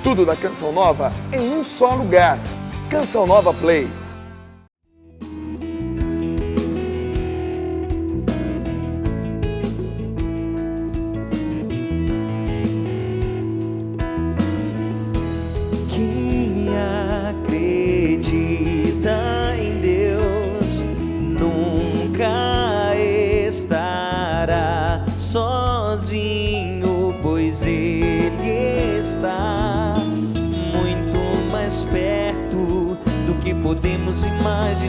Tudo da Canção Nova em um só lugar. Canção Nova Play. Quem acredita em Deus nunca estará sozinho, pois Ele está muito mais perto do que podemos imaginar.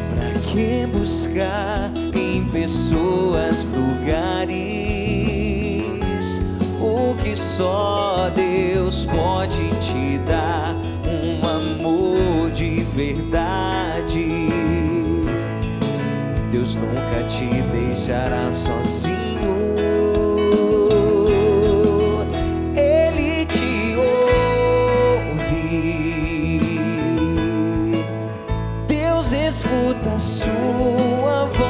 Pra que buscar em pessoas, lugares, o que só Deus pode te dar? Um amor de verdade. Deus nunca te deixará sozinho. Ele te ouve. Deus escuta a sua voz.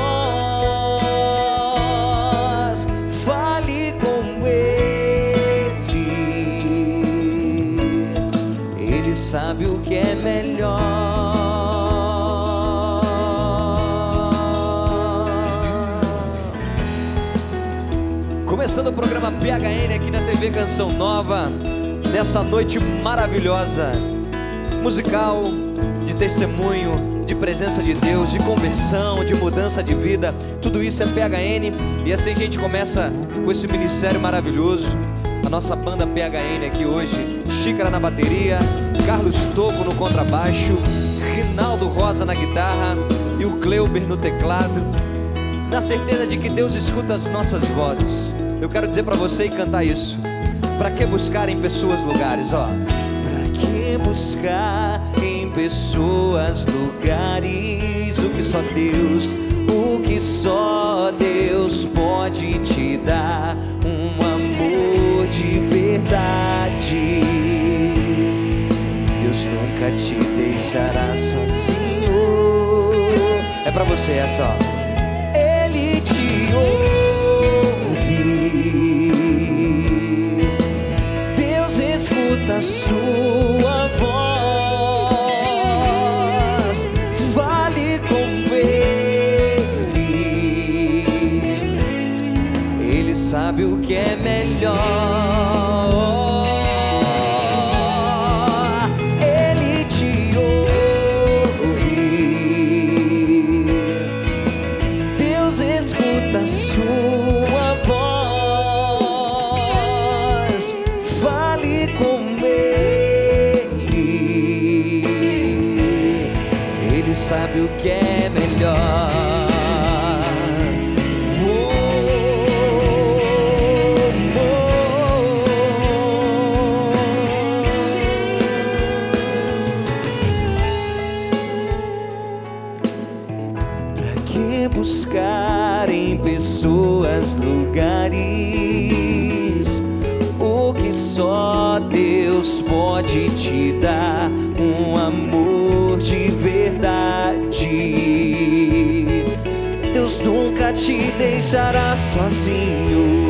Fale com Ele. Ele sabe o que é melhor. Começando o programa PHN aqui na TV Canção Nova, nessa noite maravilhosa, musical, de testemunho, de presença de Deus, de conversão, de mudança de vida. Tudo isso é PHN, e assim a gente começa com esse ministério maravilhoso. A nossa banda PHN aqui hoje: Xícara na bateria, Carlos Toco no contrabaixo, Rinaldo Rosa na guitarra e o Cleuber no teclado, na certeza de que Deus escuta as nossas vozes. Eu quero dizer pra você e cantar isso: pra que buscar em pessoas, lugares, ó. Pra que buscar em pessoas, lugares, o que só Deus pode te dar? Um amor de verdade. Deus nunca te deixará sozinho. É pra você essa, ó. Ele te ouve. Deus escuta a sua voz. Fale com Ele. Ele sabe o que é melhor. Ele te ouve. Deus escuta a sua voz. Fale com Ele. Ele sabe o que é melhor. Buscar em pessoas, lugares, o que só Deus pode te dar? Um amor de verdade. Deus nunca te deixará sozinho.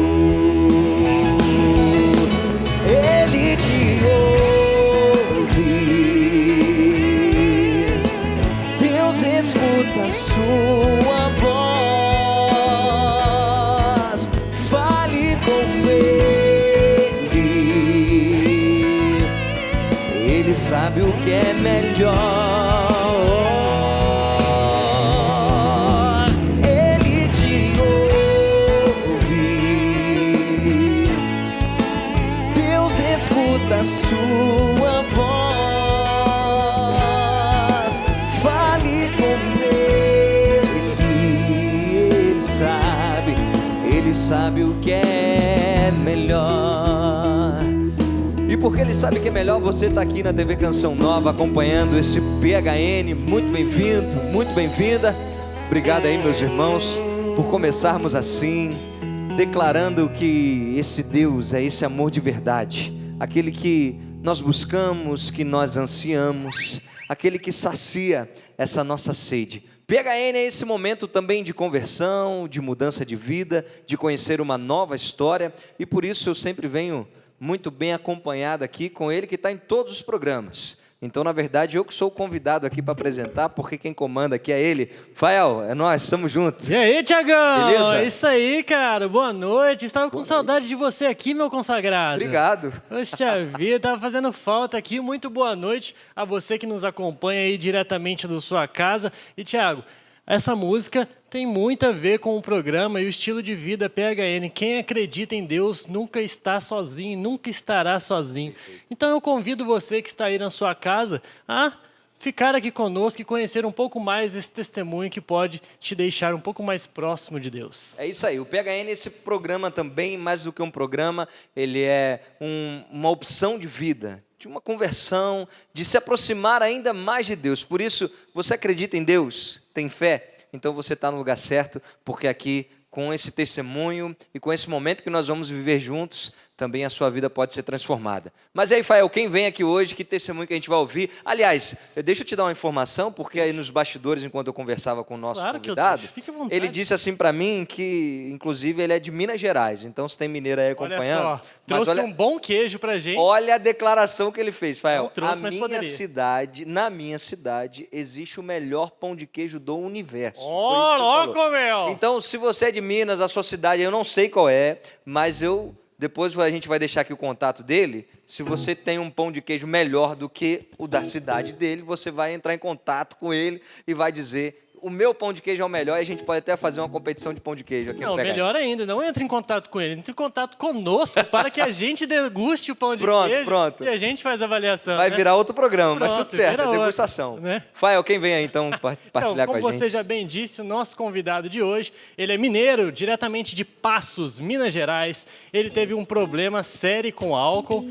Ele te ouve. Deus escuta a sua voz. Fale com Ele. Ele sabe o que é melhor. Ele te ouve. Deus escuta a sua voz. Fale com Ele sabe o que é melhor. E porque Ele sabe que é melhor, você está aqui na TV Canção Nova acompanhando esse PHN. Muito bem-vindo, muito bem-vinda. Obrigado aí, meus irmãos, por começarmos assim, declarando que esse Deus é esse amor de verdade, aquele que nós buscamos, que nós ansiamos, aquele que sacia essa nossa sede. PHN é esse momento também de conversão, de mudança de vida, de conhecer uma nova história, e por isso eu sempre venho muito bem acompanhado aqui com ele, que está em todos os programas. Então, na verdade, eu que sou o convidado aqui para apresentar, porque quem comanda aqui é ele. Fael, é nós, estamos juntos. E aí, Tiagão? Beleza? É isso aí, cara. Boa noite. Estava com saudade de você aqui, meu consagrado. Obrigado. Poxa vida, estava fazendo falta aqui. Muito boa noite a você que nos acompanha aí diretamente da sua casa. E, Tiago, essa música tem muito a ver com o programa e o estilo de vida PHN. Quem acredita em Deus nunca está sozinho, nunca estará sozinho. Então eu convido você que está aí na sua casa a ficar aqui conosco e conhecer um pouco mais esse testemunho que pode te deixar um pouco mais próximo de Deus. É isso aí, o PHN, esse programa também, mais do que um programa, ele é uma opção de vida, de uma conversão, de se aproximar ainda mais de Deus. Por isso, você acredita em Deus? Tem fé? Então você está no lugar certo, porque aqui, com esse testemunho e com esse momento que nós vamos viver juntos, também a sua vida pode ser transformada. Mas aí, Fael, quem vem aqui hoje, que testemunho que a gente vai ouvir? Aliás, deixa eu te dar uma informação, porque aí nos bastidores, enquanto eu conversava com o nosso convidado, fique à vontade. ele disse assim para mim que, inclusive, ele é de Minas Gerais. Então, se tem mineiro aí acompanhando... Olha só, trouxe um bom queijo pra gente. Olha a declaração que ele fez, Fael. Não trouxe, mas poderia. Na minha cidade, existe o melhor pão de queijo do universo. Foi isso Ó, que ele louco, falou. meu! Então, se você é de Minas, a sua cidade, eu não sei qual é, mas depois a gente vai deixar aqui o contato dele. Se você tem um pão de queijo melhor do que o da cidade dele, você vai entrar em contato com ele e vai dizer: o meu pão de queijo é o melhor, e a gente pode até fazer uma competição de pão de queijo aqui no Não, PHN. melhor ainda, não entre em contato com ele, entre em contato conosco para que a gente deguste o pão de queijo Pronto. e a gente faz a avaliação. Vai né? virar outro programa, mas Pronto, tudo certo, vira é outro, degustação. né? Fael, quem vem aí então partilhar Então, com como a gente? você já bem disse, o nosso convidado de hoje, ele é mineiro, diretamente de Passos, Minas Gerais. Ele teve um problema sério com álcool,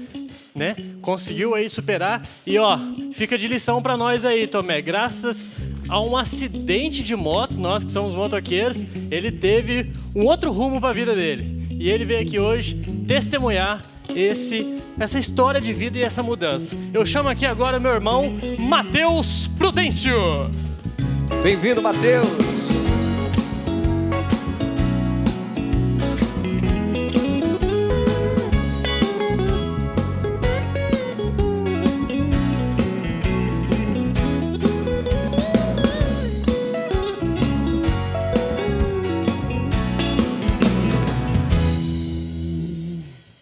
né? Conseguiu aí superar. E ó, fica de lição para nós aí, Tomé. Graças a um acidente de moto, nós que somos motoqueiros, ele teve um outro rumo para a vida dele. E ele veio aqui hoje testemunhar essa história de vida e essa mudança. Eu chamo aqui agora meu irmão Matheus Prudêncio. Bem-vindo, Matheus!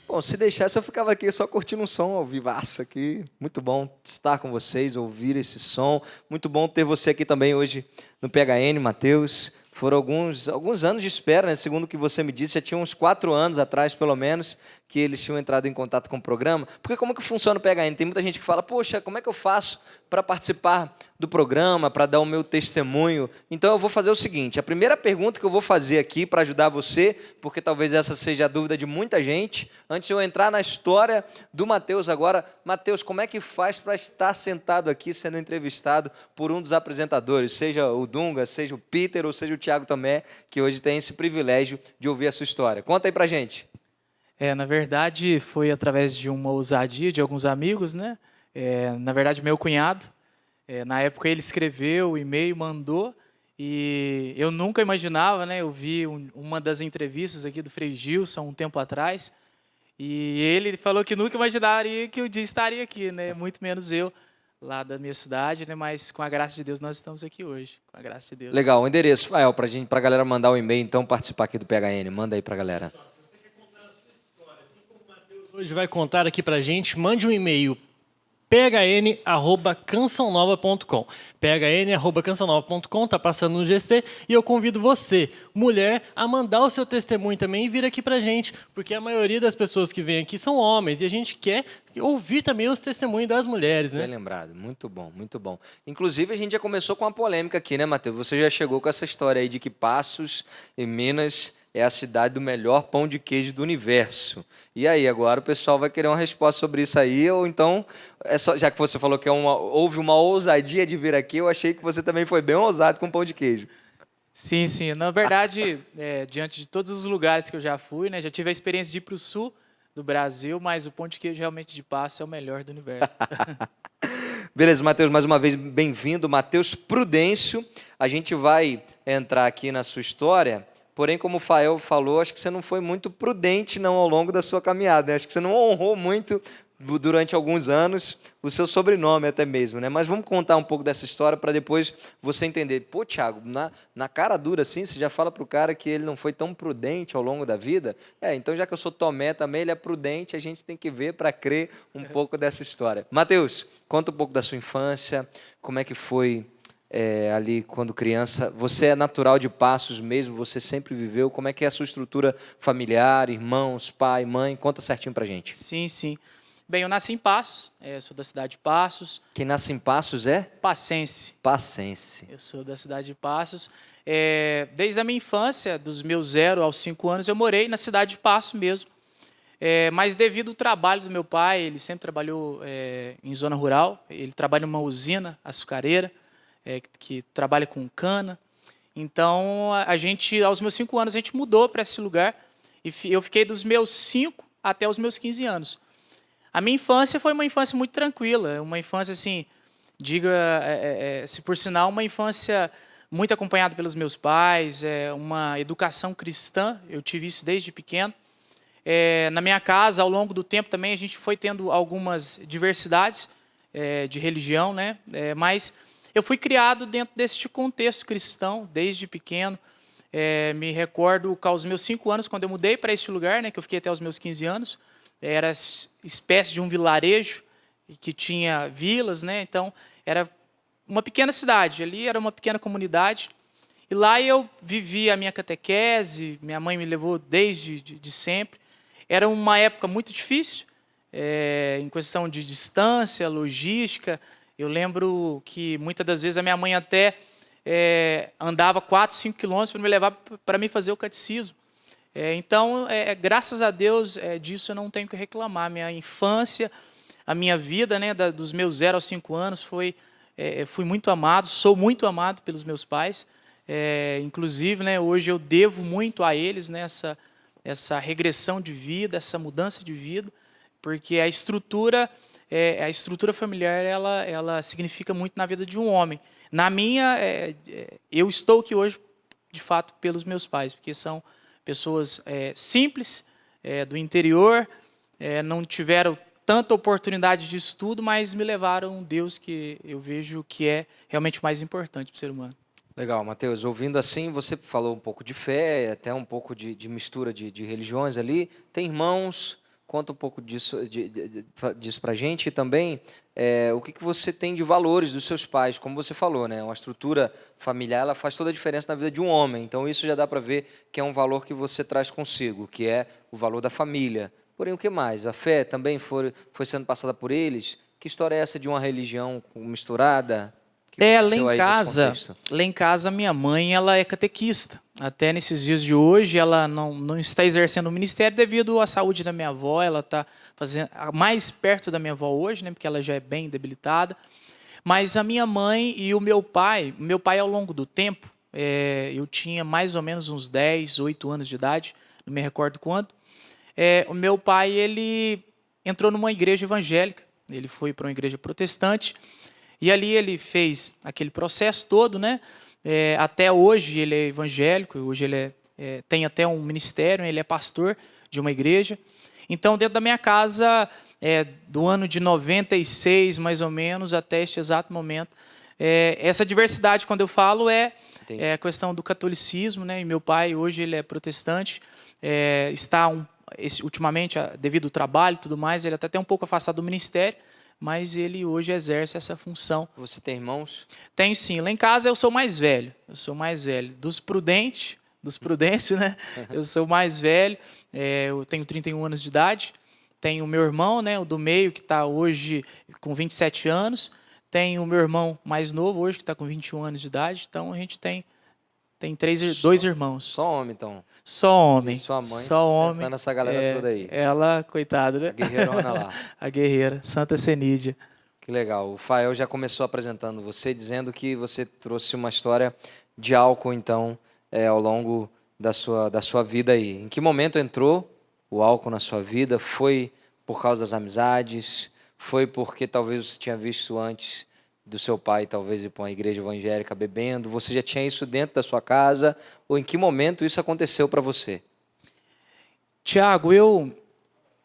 Bom, se deixasse, eu ficava aqui só curtindo um som ao vivaço aqui. Muito bom estar com vocês, ouvir esse som. Muito bom ter você aqui também hoje no PHN, Matheus. Foram alguns anos de espera, né? Segundo o que você me disse, já tinha uns 4 anos atrás, pelo menos, que eles tinham entrado em contato com o programa. Porque como que funciona o PHN? Tem muita gente que fala: poxa, como é que eu faço para participar do programa, para dar o meu testemunho? Então eu vou fazer o seguinte: a primeira pergunta que eu vou fazer aqui para ajudar você, porque talvez essa seja a dúvida de muita gente, antes de eu entrar na história do Matheus agora. Matheus, como é que faz para estar sentado aqui sendo entrevistado por um dos apresentadores, seja o Dunga, seja o Peter ou seja o Thiago Tomé, que hoje tem esse privilégio de ouvir a sua história? Conta aí pra gente. Na verdade, foi através de uma ousadia de alguns amigos, né? Na verdade, meu cunhado, na época ele escreveu o e-mail, mandou, e eu nunca imaginava, né? Eu vi uma das entrevistas aqui do Frei Gilson um tempo atrás, e ele falou que nunca imaginaria que o dia estaria aqui, né? Muito menos eu, lá da minha cidade, né? Mas com a graça de Deus nós estamos aqui hoje, com a graça de Deus. Legal, o endereço, Fael, pra galera mandar o e-mail, então, participar aqui do PHN. Manda aí pra galera. Hoje vai contar aqui pra gente, mande um e-mail phn@cançãonova.com. phn@cançãonova.com, tá passando no GC, e eu convido você, mulher, a mandar o seu testemunho também e vir aqui pra gente, porque a maioria das pessoas que vêm aqui são homens e a gente quer ouvir também os testemunhos das mulheres, né? Bem lembrado, muito bom, muito bom. Inclusive, a gente já começou com uma polêmica aqui, né, Matheus? Você já chegou com essa história aí de que Passos, em Minas, é a cidade do melhor pão de queijo do universo. E aí, agora o pessoal vai querer uma resposta sobre isso aí, ou então, já que você falou que houve uma ousadia de vir aqui, eu achei que você também foi bem ousado com pão de queijo. Sim, sim. Na verdade, diante de todos os lugares que eu já fui, né? Já tive a experiência de ir para o sul do Brasil, mas o pão de queijo realmente de Passos é o melhor do universo. Beleza, Mateus, mais uma vez bem-vindo. Mateus Prudêncio, a gente vai entrar aqui na sua história, porém, como o Fael falou, acho que você não foi muito prudente não ao longo da sua caminhada, né? Acho que você não honrou muito durante alguns anos o seu sobrenome até mesmo, né? Mas vamos contar um pouco dessa história para depois você entender. Pô, Thiago, na cara dura assim, você já fala pro cara que ele não foi tão prudente ao longo da vida? Então já que eu sou Tomé também, ele é prudente, a gente tem que ver para crer um pouco dessa história. Mateus, conta um pouco da sua infância, como é que foi ali quando criança. Você é natural de Passos mesmo, você sempre viveu, como é que é a sua estrutura familiar, irmãos, pai, mãe? Conta certinho pra gente. Sim, sim. Bem, eu nasci em Passos, sou da cidade de Passos. Quem nasce em Passos é? Passense. Passense. Eu sou da cidade de Passos. Desde a minha infância, dos meus 0 aos 5 anos, eu morei na cidade de Passos mesmo. Mas devido ao trabalho do meu pai, ele sempre trabalhou em zona rural, ele trabalha numa usina açucareira, que trabalha com cana. Então, aos meus 5 anos, a gente mudou para esse lugar e eu fiquei dos meus 5 até os meus 15 anos. A minha infância foi uma infância muito tranquila, uma infância, assim, se por sinal, uma infância muito acompanhada pelos meus pais, uma educação cristã, eu tive isso desde pequeno. Na minha casa, ao longo do tempo também, a gente foi tendo algumas diversidades de religião, né? Mas eu fui criado dentro deste contexto cristão, desde pequeno. Me recordo que aos meus 5 anos, quando eu mudei para este lugar, né, que eu fiquei até os meus 15 anos, era espécie de um vilarejo que tinha vilas, né? Então era uma pequena cidade, ali era uma pequena comunidade. E lá eu vivi a minha catequese, minha mãe me levou desde de sempre. Era uma época muito difícil, em questão de distância, logística. Eu lembro que muitas das vezes a minha mãe até andava 4, 5 quilômetros para me levar para me fazer o catecismo. Então, graças a Deus, disso eu não tenho que reclamar. Minha infância, a minha vida, né, dos meus 0 aos 5 anos, fui muito amado, sou muito amado pelos meus pais. Inclusive, né, hoje eu devo muito a eles, né, essa regressão de vida, essa mudança de vida, porque a estrutura familiar ela significa muito na vida de um homem. Na minha, eu estou aqui hoje, de fato, pelos meus pais, porque são pessoas simples, do interior, não tiveram tanta oportunidade de estudo, mas me levaram a um Deus que eu vejo que é realmente o mais importante para o ser humano. Legal, Mateus. Ouvindo assim, você falou um pouco de fé, até um pouco de mistura de religiões ali. Tem irmãos? Conta um pouco disso para a gente e também o que você tem de valores dos seus pais, como você falou, né? Uma estrutura familiar ela faz toda a diferença na vida de um homem, então isso já dá para ver que é um valor que você traz consigo, que é o valor da família. Porém, o que mais? A fé também foi sendo passada por eles? Que história é essa de uma religião misturada? Lá em casa, minha mãe ela é catequista. Até nesses dias de hoje, ela não está exercendo o ministério devido à saúde da minha avó. Ela está mais perto da minha avó hoje, né, porque ela já é bem debilitada. Mas a minha mãe e o meu pai ao longo do tempo, eu tinha mais ou menos uns 10, 8 anos de idade, não me recordo quando. O meu pai ele entrou numa igreja evangélica, ele foi para uma igreja protestante, e ali ele fez aquele processo todo, né? Até hoje ele é evangélico, hoje ele tem até um ministério, ele é pastor de uma igreja. Então, dentro da minha casa, do ano de 96, mais ou menos, até este exato momento, essa diversidade, quando eu falo, é a questão do catolicismo, né? E meu pai, hoje, ele é protestante, ultimamente, devido ao trabalho e tudo mais, ele até um pouco afastado do ministério, mas ele hoje exerce essa função. Você tem irmãos? Tenho sim. Lá em casa eu sou mais velho. Dos prudentes, né? Eu sou mais velho. Eu tenho 31 anos de idade. Tenho o meu irmão, né? O do meio, que está hoje com 27 anos. Tenho o meu irmão mais novo hoje, que está com 21 anos de idade. Então, a gente tem 2 irmãos. Só homem, então? Só homem. E sua mãe só homem. Nessa galera toda aí. Ela, coitada, né? A guerreirona lá. A guerreira, Santa Cenídia. Que legal. O Fael já começou apresentando você, dizendo que você trouxe uma história de álcool, então, ao longo da sua vida aí. Em que momento entrou o álcool na sua vida? Foi por causa das amizades? Foi porque talvez você tinha visto antes do seu pai, talvez, ir para uma igreja evangélica bebendo? Você já tinha isso dentro da sua casa? Ou em que momento isso aconteceu para você? Tiago, eu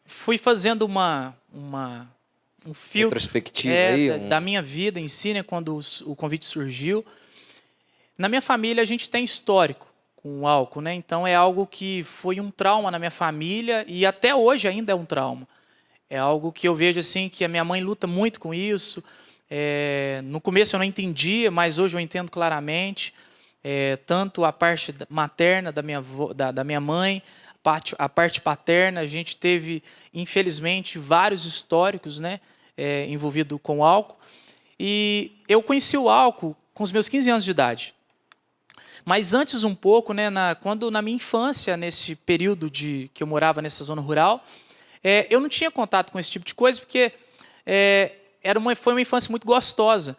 fui fazendo um filtro Retrospectiva aí, da minha vida em si, né, quando o convite surgiu. Na minha família, a gente tem histórico com o álcool, né? Então, é algo que foi um trauma na minha família e até hoje ainda é um trauma. É algo que eu vejo assim, que a minha mãe luta muito com isso. No começo eu não entendia, mas hoje eu entendo claramente. Tanto a parte materna da minha mãe, a parte paterna, a gente teve, infelizmente, vários históricos, né, envolvidos com álcool. E eu conheci o álcool com os meus 15 anos de idade. Mas antes um pouco, né, quando na minha infância, nesse período que eu morava nessa zona rural, eu não tinha contato com esse tipo de coisa, porque foi uma infância muito gostosa.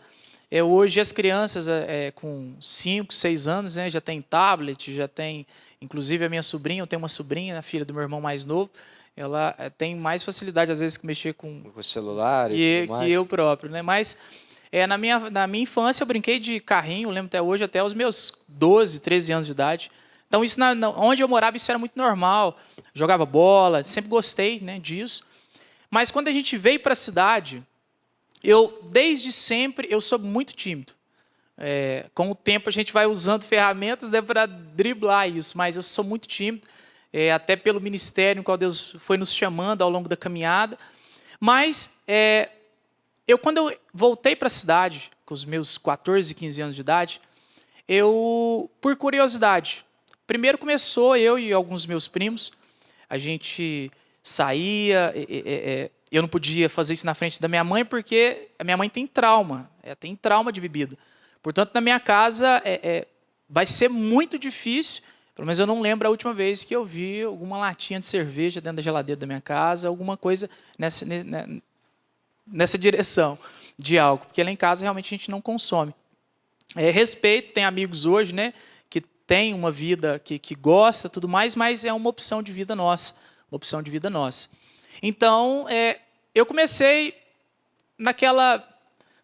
Hoje as crianças com 5, 6 anos, né, já tem tablet, já tem... Inclusive a minha sobrinha, eu tenho uma sobrinha, a filha do meu irmão mais novo, ela tem mais facilidade às vezes que mexer com o celular que eu próprio, né? Mas na minha infância eu brinquei de carrinho, eu lembro até hoje, até os meus 12, 13 anos de idade. Então isso onde eu morava isso era muito normal. Jogava bola, sempre gostei, né, disso. Mas quando a gente veio para a cidade, desde sempre eu sou muito tímido. Com o tempo a gente vai usando ferramentas, né, para driblar isso, mas eu sou muito tímido, até pelo ministério em qual Deus foi nos chamando ao longo da caminhada. Mas quando eu voltei para a cidade, com os meus 14, 15 anos de idade, por curiosidade, primeiro começou eu e alguns meus primos, a gente saía, eu não podia fazer isso na frente da minha mãe, porque a minha mãe tem trauma de bebida. Portanto, na minha casa, vai ser muito difícil, pelo menos eu não lembro a última vez que eu vi alguma latinha de cerveja dentro da geladeira da minha casa, alguma coisa nessa direção de álcool, porque lá em casa realmente a gente não consome. Respeito, tem amigos hoje, né, que tem uma vida que gosta, tudo mais, mas é uma opção de vida nossa, Então, eu comecei naquela,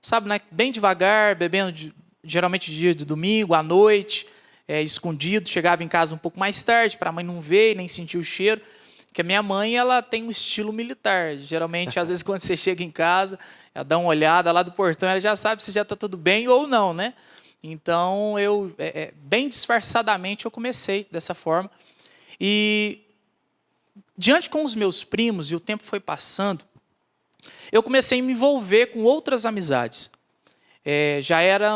sabe, bem devagar, bebendo geralmente dia de domingo, à noite, escondido, chegava em casa um pouco mais tarde, para a mãe não ver, nem sentir o cheiro, porque a minha mãe ela tem um estilo militar. Geralmente, às vezes, quando você chega em casa, ela dá uma olhada lá do portão, ela já sabe se já está tudo bem ou não, né? Então, bem disfarçadamente, eu comecei dessa forma. E, diante com os meus primos, e o tempo foi passando, eu comecei a me envolver com outras amizades.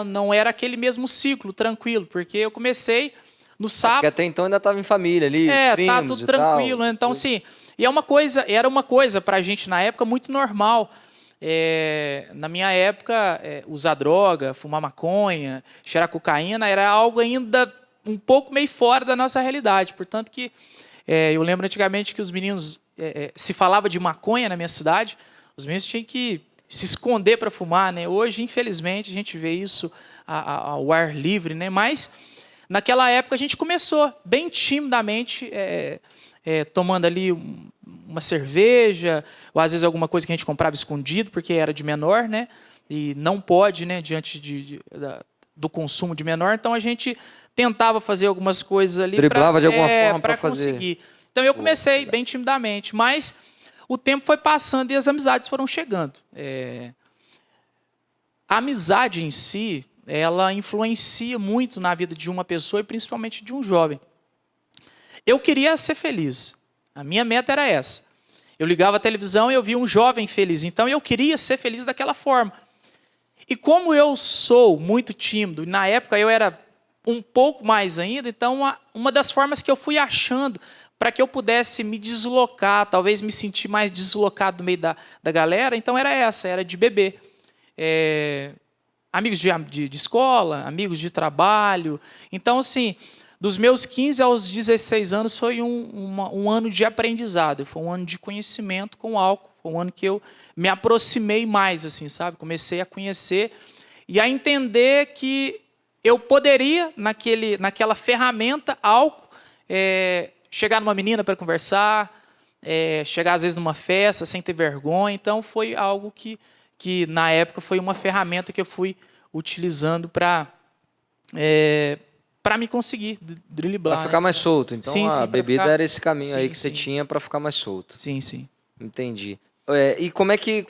Não era aquele mesmo ciclo, tranquilo, porque eu comecei no sábado... Porque até então ainda estava em família ali, os primos tá tudo tranquilo. Tal. Então, sim, e era uma coisa para a gente, na época, muito normal. Na minha época, usar droga, fumar maconha, cheirar cocaína, era algo ainda um pouco meio fora da nossa realidade. Portanto, que eu lembro antigamente que os meninos, se falava de maconha na minha cidade, os meninos tinham que se esconder para fumar, né? Hoje, infelizmente, a gente vê isso ao ar livre, né? Mas naquela época a gente começou bem timidamente, tomando ali uma cerveja, ou às vezes alguma coisa que a gente comprava escondido, porque era de menor, né? E não pode, né? Diante do consumo de menor, então a gente tentava fazer algumas coisas ali, driblava de alguma forma para conseguir. Então eu comecei bem timidamente, mas o tempo foi passando e as amizades foram chegando. A amizade em si, ela influencia muito na vida de uma pessoa e principalmente de um jovem. Eu queria ser feliz. A minha meta era essa. Eu ligava a televisão e eu via um jovem feliz. Então eu queria ser feliz daquela forma. E como eu sou muito tímido, e na época eu era um pouco mais ainda, então uma das formas que eu fui achando para que eu pudesse me deslocar, talvez me sentir mais deslocado no meio da galera, então era de beber. Amigos de escola, amigos de trabalho. Então, assim, dos meus 15 aos 16 anos foi um ano de aprendizado, foi um ano de conhecimento com álcool, foi um ano que eu me aproximei mais, assim, sabe? Comecei a conhecer e a entender que eu poderia, naquela ferramenta álcool, chegar numa menina para conversar, chegar às vezes numa festa sem ter vergonha. Então foi algo que na época foi uma ferramenta que eu fui utilizando para me conseguir driblar. Para ficar mais solto. Então sim, a bebida era esse caminho aí que você sim. tinha para ficar mais solto. Sim, sim. Entendi. E como é que,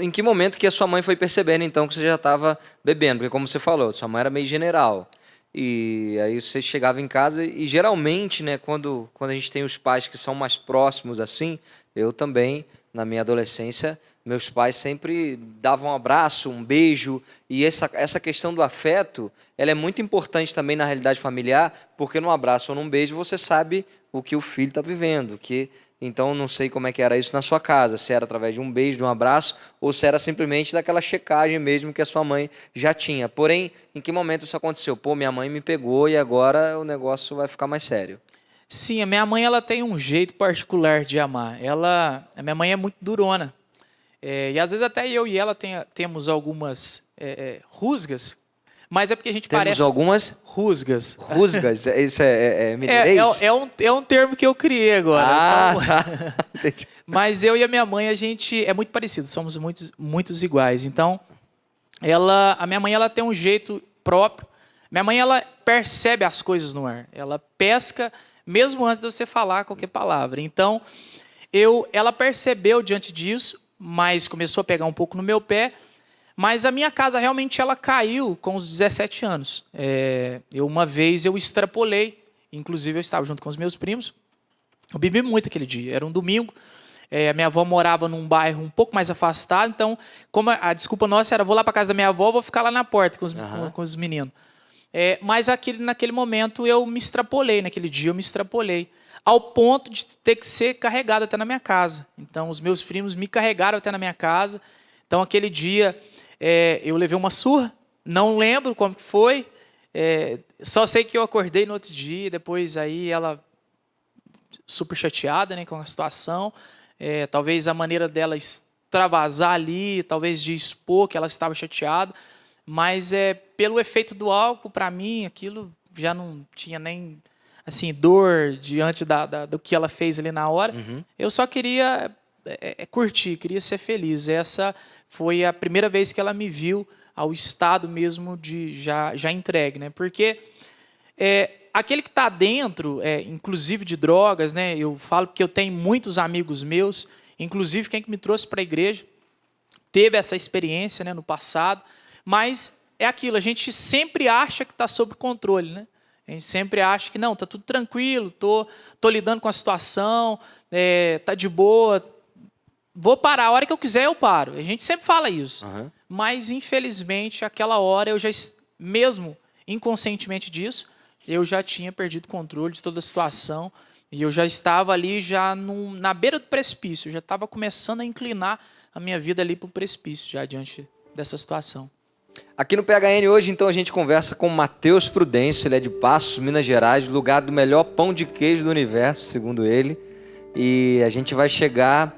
em que momento que a sua mãe foi percebendo, então, que você já estava bebendo? Porque, como você falou, sua mãe era meio general. E aí você chegava em casa e, geralmente, né, quando a gente tem os pais que são mais próximos, assim, eu também, na minha adolescência, meus pais sempre davam um abraço, um beijo. E essa questão do afeto, ela é muito importante também na realidade familiar, porque num abraço ou num beijo você sabe o que o filho está vivendo, Então, não sei como é que era isso na sua casa, se era através de um beijo, de um abraço, ou se era simplesmente daquela checagem mesmo que a sua mãe já tinha. Porém, em que momento isso aconteceu? Pô, minha mãe me pegou e agora o negócio vai ficar mais sério. Sim, a minha mãe ela tem um jeito particular de amar. A minha mãe é muito durona. E às vezes até eu e ela temos algumas rusgas, mas é porque a gente Temos parece... algumas... Rusgas. Rusgas? Isso é mineirês? É um termo que eu criei agora. Tá. Entendi. Mas eu e a minha mãe, a gente é muito parecido, somos muitos iguais. Então, a minha mãe ela tem um jeito próprio. Minha mãe ela percebe as coisas no ar. Ela pesca mesmo antes de você falar qualquer palavra. Então, ela percebeu diante disso, mas começou a pegar um pouco no meu pé. Mas a minha casa realmente ela caiu com os 17 anos. Uma vez eu extrapolei, inclusive eu estava junto com os meus primos. Eu bebi muito aquele dia, era um domingo. A minha avó morava num bairro um pouco mais afastado, então como a desculpa nossa era vou lá para casa da minha avó, vou ficar lá na porta com os meninos. Mas naquele momento eu me extrapolei, naquele dia eu me extrapolei, ao ponto de ter que ser carregado até na minha casa. Então os meus primos me carregaram até na minha casa. Então aquele dia... eu levei uma surra, não lembro como que foi, só sei que eu acordei no outro dia, depois aí ela super chateada, né, com a situação, talvez a maneira dela extravasar ali, talvez de expor que ela estava chateada, mas pelo efeito do álcool, para mim, aquilo já não tinha nem assim, dor diante do que ela fez ali na hora. Uhum. Eu só queria curtir, queria ser feliz. Essa foi a primeira vez que ela me viu ao estado mesmo de já entregue, né? Porque aquele que está dentro, inclusive de drogas, né? Eu falo porque eu tenho muitos amigos meus, inclusive quem que me trouxe para a igreja, teve essa experiência, né, no passado, mas é aquilo, a gente sempre acha que está sob controle, né? A gente sempre acha que não, está tudo tranquilo, tô lidando com a situação, tá de boa, vou parar, a hora que eu quiser eu paro. A gente sempre fala isso. Uhum. Mas, infelizmente, aquela hora, eu já, mesmo inconscientemente disso, eu já tinha perdido o controle de toda a situação e eu já estava ali na beira do precipício, eu já estava começando a inclinar a minha vida ali para o precipício, já diante dessa situação. Aqui no PHN hoje, então, a gente conversa com Matheus Prudêncio, ele é de Passos, Minas Gerais, lugar do melhor pão de queijo do universo, segundo ele. E a gente vai chegar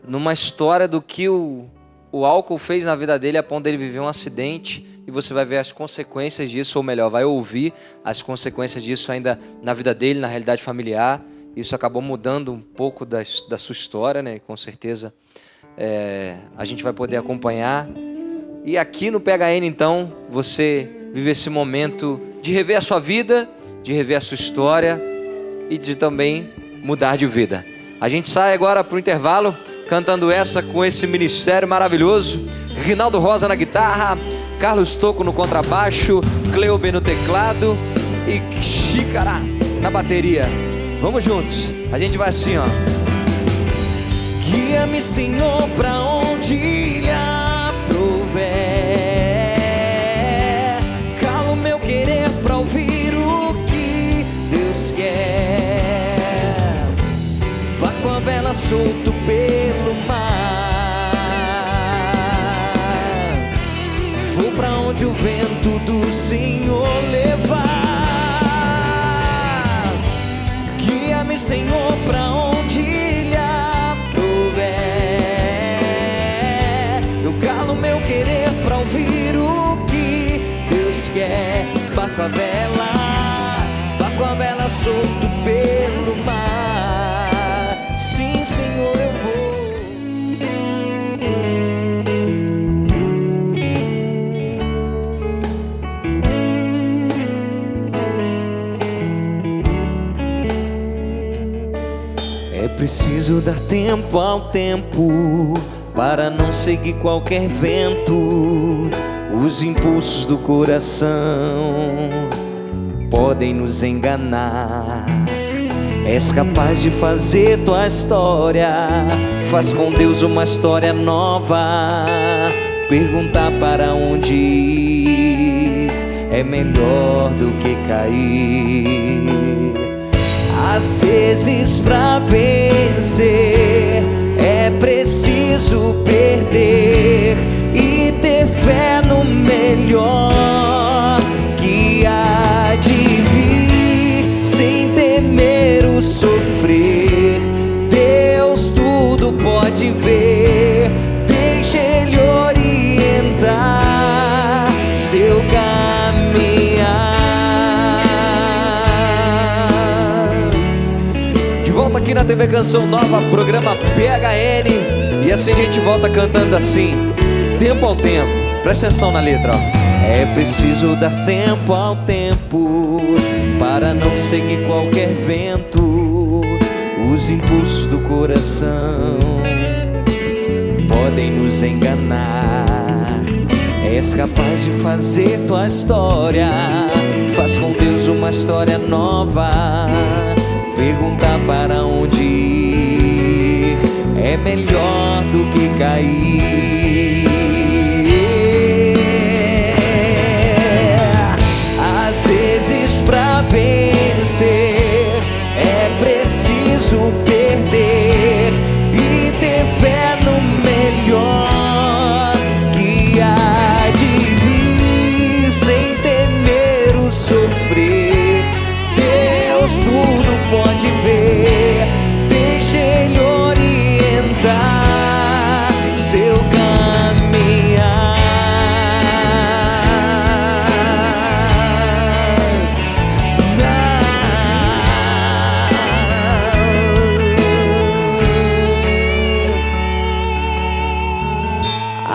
numa história do que o álcool fez na vida dele a ponto dele viver um acidente e você vai ver as consequências disso, ou melhor, vai ouvir as consequências disso ainda na vida dele, na realidade familiar. Isso acabou mudando um pouco da sua história, né? Com certeza a gente vai poder acompanhar. E aqui no PHN, então, você vive esse momento de rever a sua vida, de rever a sua história e de também mudar de vida. A gente sai agora para o intervalo, cantando essa com esse ministério maravilhoso. Rinaldo Rosa na guitarra, Carlos Tocco no contrabaixo, Cleobe no teclado e Xícara na bateria. Vamos juntos, a gente vai assim, ó. Guia-me, Senhor, pra onde lhe aprouver. Cala o meu querer pra ouvir o que Deus quer. Vá com a vela solto pelo mar. Vou pra onde o vento do Senhor levar. Guia-me, Senhor, pra onde lhe aprouver. Eu calo meu querer pra ouvir o que Deus quer. Vá com a vela solto pelo mar. Sim, Senhor, eu vou. É preciso dar tempo ao tempo para não seguir qualquer vento. Os impulsos do coração podem nos enganar. És capaz de fazer tua história. Faz com Deus uma história nova. Perguntar para onde ir é melhor do que cair. Às vezes pra vencer é preciso perder e ter fé no melhor que há de vir, sem temer o sofrer. Deus tudo pode ver, deixa Ele orientar seu caminhar. De volta aqui na TV Canção Nova, programa PHN. E assim a gente volta cantando assim, tempo ao tempo. Presta atenção na letra, ó. É preciso dar tempo ao tempo para não seguir qualquer vento. Os impulsos do coração podem nos enganar. És capaz de fazer tua história. Faz com Deus uma história nova. Perguntar para onde ir é melhor do que cair. Às vezes pra vencer é preciso perder e ter fé no melhor que há de vir, sem temer o sofrer. Deus tudo pode ver, deixa Ele orientar seu caminhar.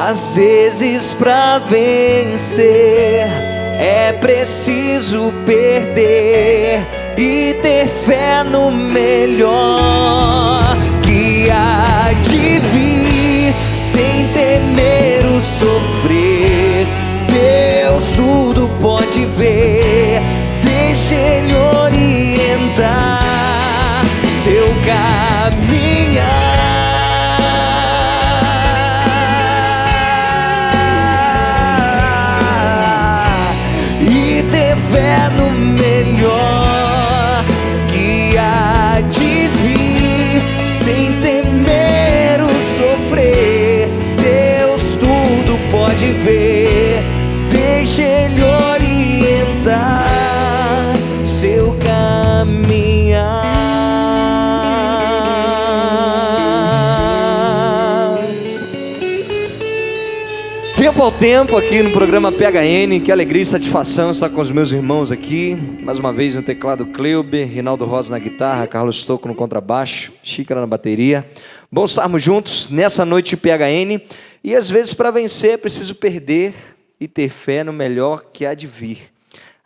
Às vezes pra vencer é preciso perder e ter fé no melhor que há de vir, sem temer o sofrer. Deus tudo pode ver, deixa Ele orientar seu caminhar. E ter fé no melhor que há de vir, sem temer o sofrer. Deus tudo pode ver, deixa Ele orientar seu caminhar. Tempo ao tempo aqui no programa PHN. Que alegria e satisfação estar com os meus irmãos aqui. Mais uma vez no teclado Cleuber, Rinaldo Rosa na guitarra, Carlos Tocco no contrabaixo, Xícara na bateria. Bom estarmos juntos nessa noite de PHN. E às vezes para vencer é preciso perder e ter fé no melhor que há de vir.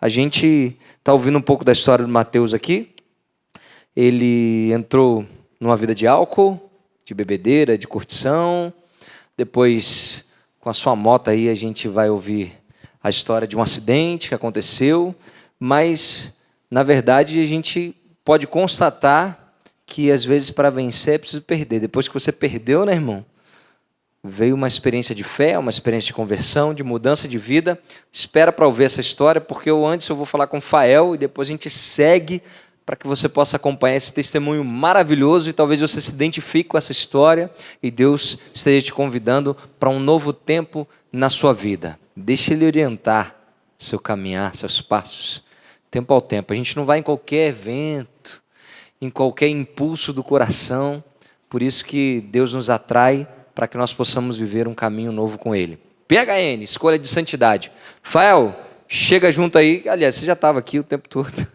A gente está ouvindo um pouco da história do Mateus aqui. Ele entrou numa vida de álcool, de bebedeira, de curtição. Depois, com a sua moto aí, a gente vai ouvir a história de um acidente que aconteceu. Mas, na verdade, a gente pode constatar que, às vezes, para vencer é preciso perder. Depois que você perdeu, né, irmão? Veio uma experiência de fé, uma experiência de conversão, de mudança de vida. Espera para ouvir essa história, porque antes eu vou falar com o Fael e depois a gente segue para que você possa acompanhar esse testemunho maravilhoso e talvez você se identifique com essa história e Deus esteja te convidando para um novo tempo na sua vida. Deixa Ele orientar seu caminhar, seus passos, tempo ao tempo. A gente não vai em qualquer evento, em qualquer impulso do coração, por isso que Deus nos atrai para que nós possamos viver um caminho novo com Ele. PHN, escolha de santidade. Fael, chega junto aí. Aliás, você já estava aqui o tempo todo.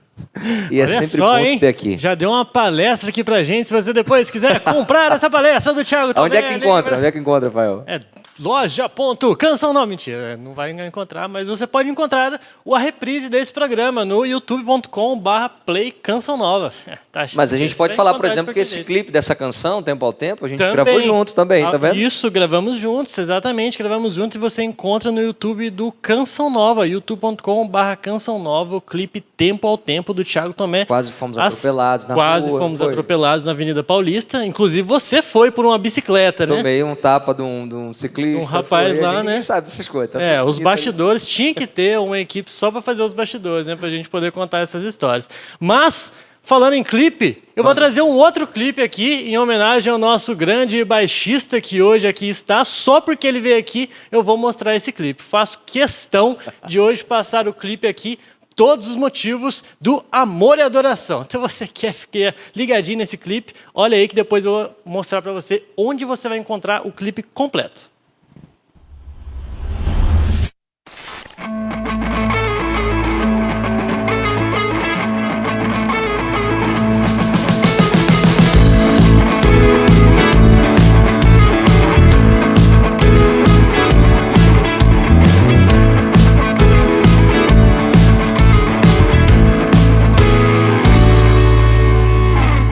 E é Olha sempre só, bom hein? te ter aqui. Já deu uma palestra aqui pra gente. Se você depois quiser comprar essa palestra do Thiago Tomé... Onde é que encontra? Onde é que encontra, Rafael? É loja.canção não, mentira, não vai encontrar, mas você pode encontrar a reprise desse programa no youtube.com/play Canção Nova. Tá Mas a gente chique, pode vai falar, por encontrar de exemplo, que qualquer esse jeito. clipe dessa canção, Tempo ao Tempo, a gente Também. gravou junto também, tá vendo? Isso, gravamos juntos, exatamente, gravamos juntos e você encontra no YouTube do Canção Nova, youtube.com/Canção Nova, o clipe Tempo ao Tempo do Thiago Tomé. Quase fomos atropelados na Quase rua, fomos foi? atropelados na Avenida Paulista, inclusive você foi por uma bicicleta, né? Tomei um tapa de um ciclista. Um rapaz foi, lá, a gente né? nem sabe dessas coisas. Tá É, tudo os bonito bastidores tinha que ter uma equipe só para fazer os bastidores, né? Pra gente poder contar essas histórias. Mas, falando em clipe, eu vou trazer um outro clipe aqui em homenagem ao nosso grande baixista que hoje aqui está. Só porque ele veio aqui, eu vou mostrar esse clipe. Faço questão de hoje passar o clipe aqui, todos os motivos do amor e adoração. Então você quer ficar ligadinho nesse clipe, olha aí que depois eu vou mostrar para você onde você vai encontrar o clipe completo.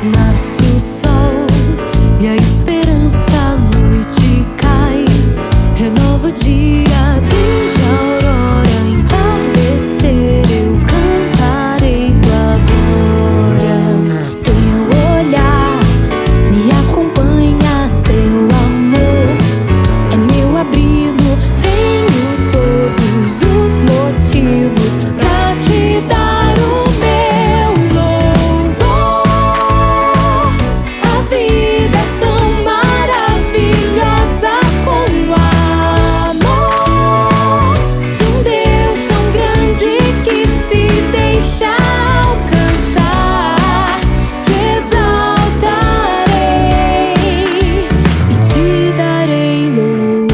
Nasce o sol e a esperança à noite cai. Renova o dia desde a aurora entardecer. Eu cantarei tua glória. Teu olhar me acompanha, teu amor é meu abrigo. Tenho todos os motivos pra te dar o meu louvor. A vida é tão maravilhosa com o amor de um Deus tão grande que se deixa alcançar. Te exaltarei e te darei louvor.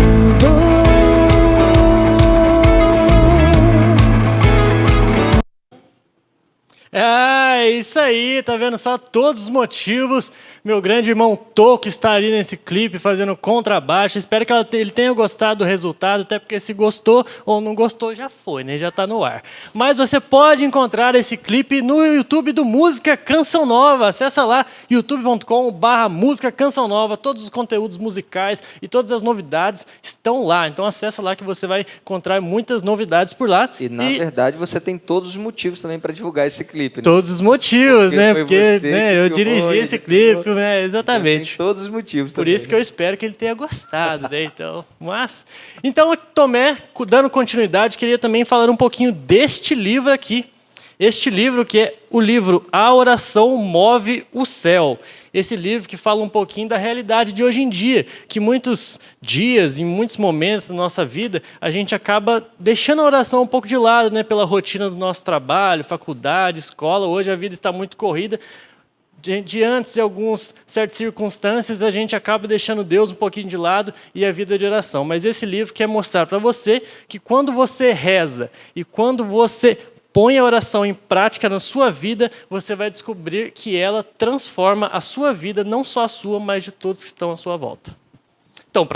É isso aí, tá vendo só todos os motivos. Meu grande irmão Toco está ali nesse clipe fazendo contrabaixo. Espero que ele tenha gostado do resultado, até porque se gostou ou não gostou já foi, né? Já tá no ar. Mas você pode encontrar esse clipe no YouTube do Música Canção Nova. Acessa lá youtube.com/Música Canção Nova. Todos os conteúdos musicais e todas as novidades estão lá. Então acessa lá que você vai encontrar muitas novidades por lá. E, na verdade, você tem todos os motivos também para divulgar esse clipe, né? Todos os motivos, Porque né? foi Porque você né, que eu filmou, dirigi esse editou. clipe, né? Tem Exatamente. todos os motivos Por também. isso que eu espero que ele tenha gostado, né? Então, Tomé, dando continuidade, queria também falar um pouquinho deste livro aqui. Este livro que é o livro A Oração Move o Céu. Esse livro que fala um pouquinho da realidade de hoje em dia, que muitos dias, em muitos momentos da nossa vida, a gente acaba deixando a oração um pouco de lado, né? Pela rotina do nosso trabalho, faculdade, escola. Hoje a vida está muito corrida. Diante de algumas certas circunstâncias, a gente acaba deixando Deus um pouquinho de lado e a vida de oração. Mas esse livro quer mostrar para você que quando você reza e quando você põe a oração em prática na sua vida, você vai descobrir que ela transforma a sua vida, não só a sua, mas de todos que estão à sua volta. Então,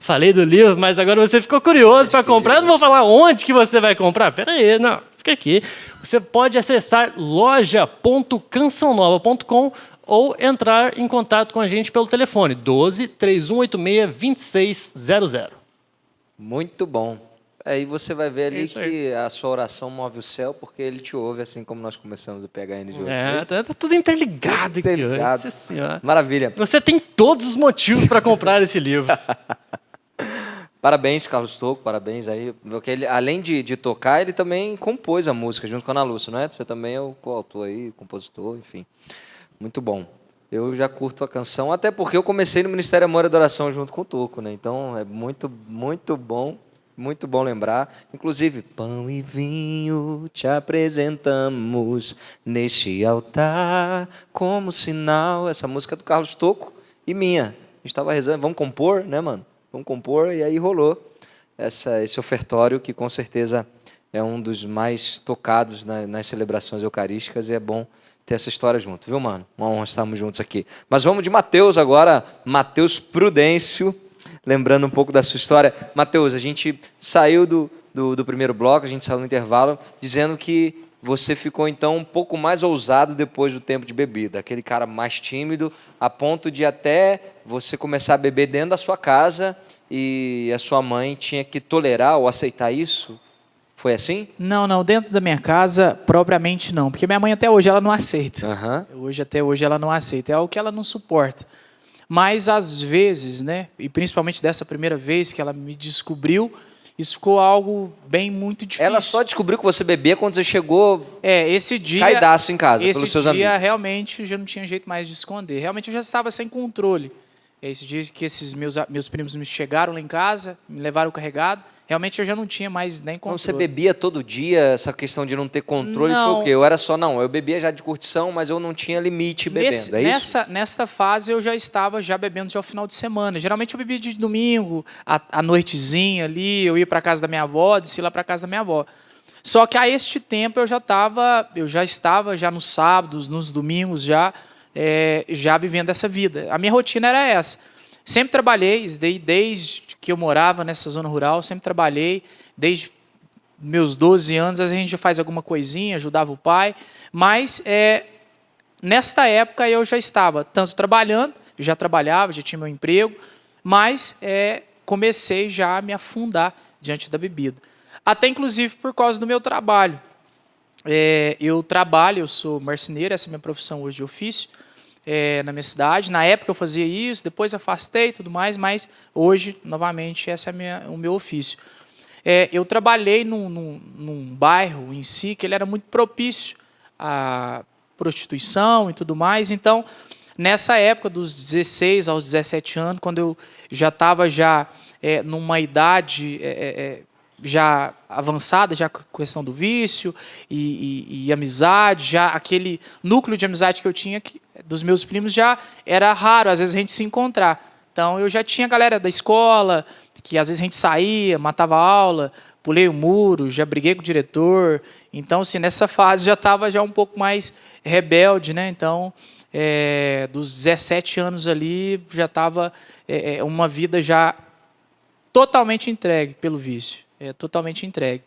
falei do livro, mas agora você ficou curioso para comprar. Eu não vou falar onde que você vai comprar. Pera aí, não, fica aqui. Você pode acessar loja.cançãonova.com ou entrar em contato com a gente pelo telefone 12 3186 2600. Muito bom. Aí você vai ver ali Isso aí. que a sua oração move o céu, porque ele te ouve, assim como nós começamos o PHN de hoje. É, isso? tá tudo interligado aqui. Interligado. Nossa Senhora. Maravilha. Você tem todos os motivos para comprar esse livro. Parabéns, Carlos Toco, parabéns aí. Porque ele, além de tocar, ele também compôs a música junto com a Ana Lúcia, não é? Você também é o coautor aí, compositor, enfim. Muito bom. Eu já curto a canção, até porque eu comecei no Ministério Amor e Adoração junto com o Toco, né? Então é muito, muito bom. Muito bom lembrar. Inclusive, pão e vinho te apresentamos neste altar como sinal. Essa música é do Carlos Toco e minha. A gente estava rezando, vamos compor, né, mano? Vamos compor, e aí rolou esse ofertório que com certeza é um dos mais tocados nas celebrações eucarísticas e é bom ter essa história junto, viu, mano? Uma honra estarmos juntos aqui. Mas vamos de Mateus agora, Mateus Prudêncio, lembrando um pouco da sua história. Mateus, a gente saiu do primeiro bloco, a gente saiu no intervalo, dizendo que você ficou, então, um pouco mais ousado depois do tempo de bebida. Aquele cara mais tímido, a ponto de até você começar a beber dentro da sua casa e a sua mãe tinha que tolerar ou aceitar isso? Foi assim? Não, dentro da minha casa, propriamente não. Porque minha mãe até hoje ela não aceita. Até hoje ela não aceita. É algo que ela não suporta. Mas, às vezes, né, e principalmente dessa primeira vez que ela me descobriu, isso ficou algo muito difícil. Ela só descobriu que você bebia quando você chegou esse dia, caidaço em casa, pelos seus amigos. Esse dia, realmente, já não tinha jeito mais de esconder. Realmente, eu já estava sem controle. Esse dia que esses meus primos me chegaram lá em casa, me levaram carregado, realmente eu já não tinha mais nem controle. Então, você bebia todo dia? Essa questão de não ter controle não. Foi o quê? Eu era só, eu bebia já de curtição, mas eu não tinha limite bebendo, é isso? Nessa fase eu já estava bebendo já ao final de semana. Geralmente eu bebia de domingo, à noitezinha ali, eu ia para casa da minha avó, descia lá para casa da minha avó. Só que a este tempo eu já estava nos sábados, nos domingos já vivendo essa vida. A minha rotina era essa. Sempre trabalhei, desde que eu morava nessa zona rural, sempre trabalhei, desde meus 12 anos, às vezes a gente já faz alguma coisinha, ajudava o pai, mas nesta época eu já estava tanto trabalhando, já trabalhava, já tinha meu emprego, mas comecei já a me afundar diante da bebida. Até inclusive por causa do meu trabalho. Eu sou marceneiro, essa é a minha profissão hoje de ofício, na minha cidade. Na época eu fazia isso, depois afastei e tudo mais, mas hoje, novamente, esse é o meu ofício. Eu trabalhei num bairro em si que ele era muito propício à prostituição e tudo mais. Então, nessa época, dos 16 aos 17 anos, quando eu já estava numa idade já avançada, já com a questão do vício e amizade, já aquele núcleo de amizade que eu tinha dos meus primos já era raro, às vezes a gente se encontrar. Então eu já tinha galera da escola, que às vezes a gente saía, matava aula, pulei o muro, já briguei com o diretor. Então, assim, nessa fase já estava um pouco mais rebelde, né? Então, dos 17 anos ali, já estava uma vida já totalmente entregue pelo vício. Totalmente entregue.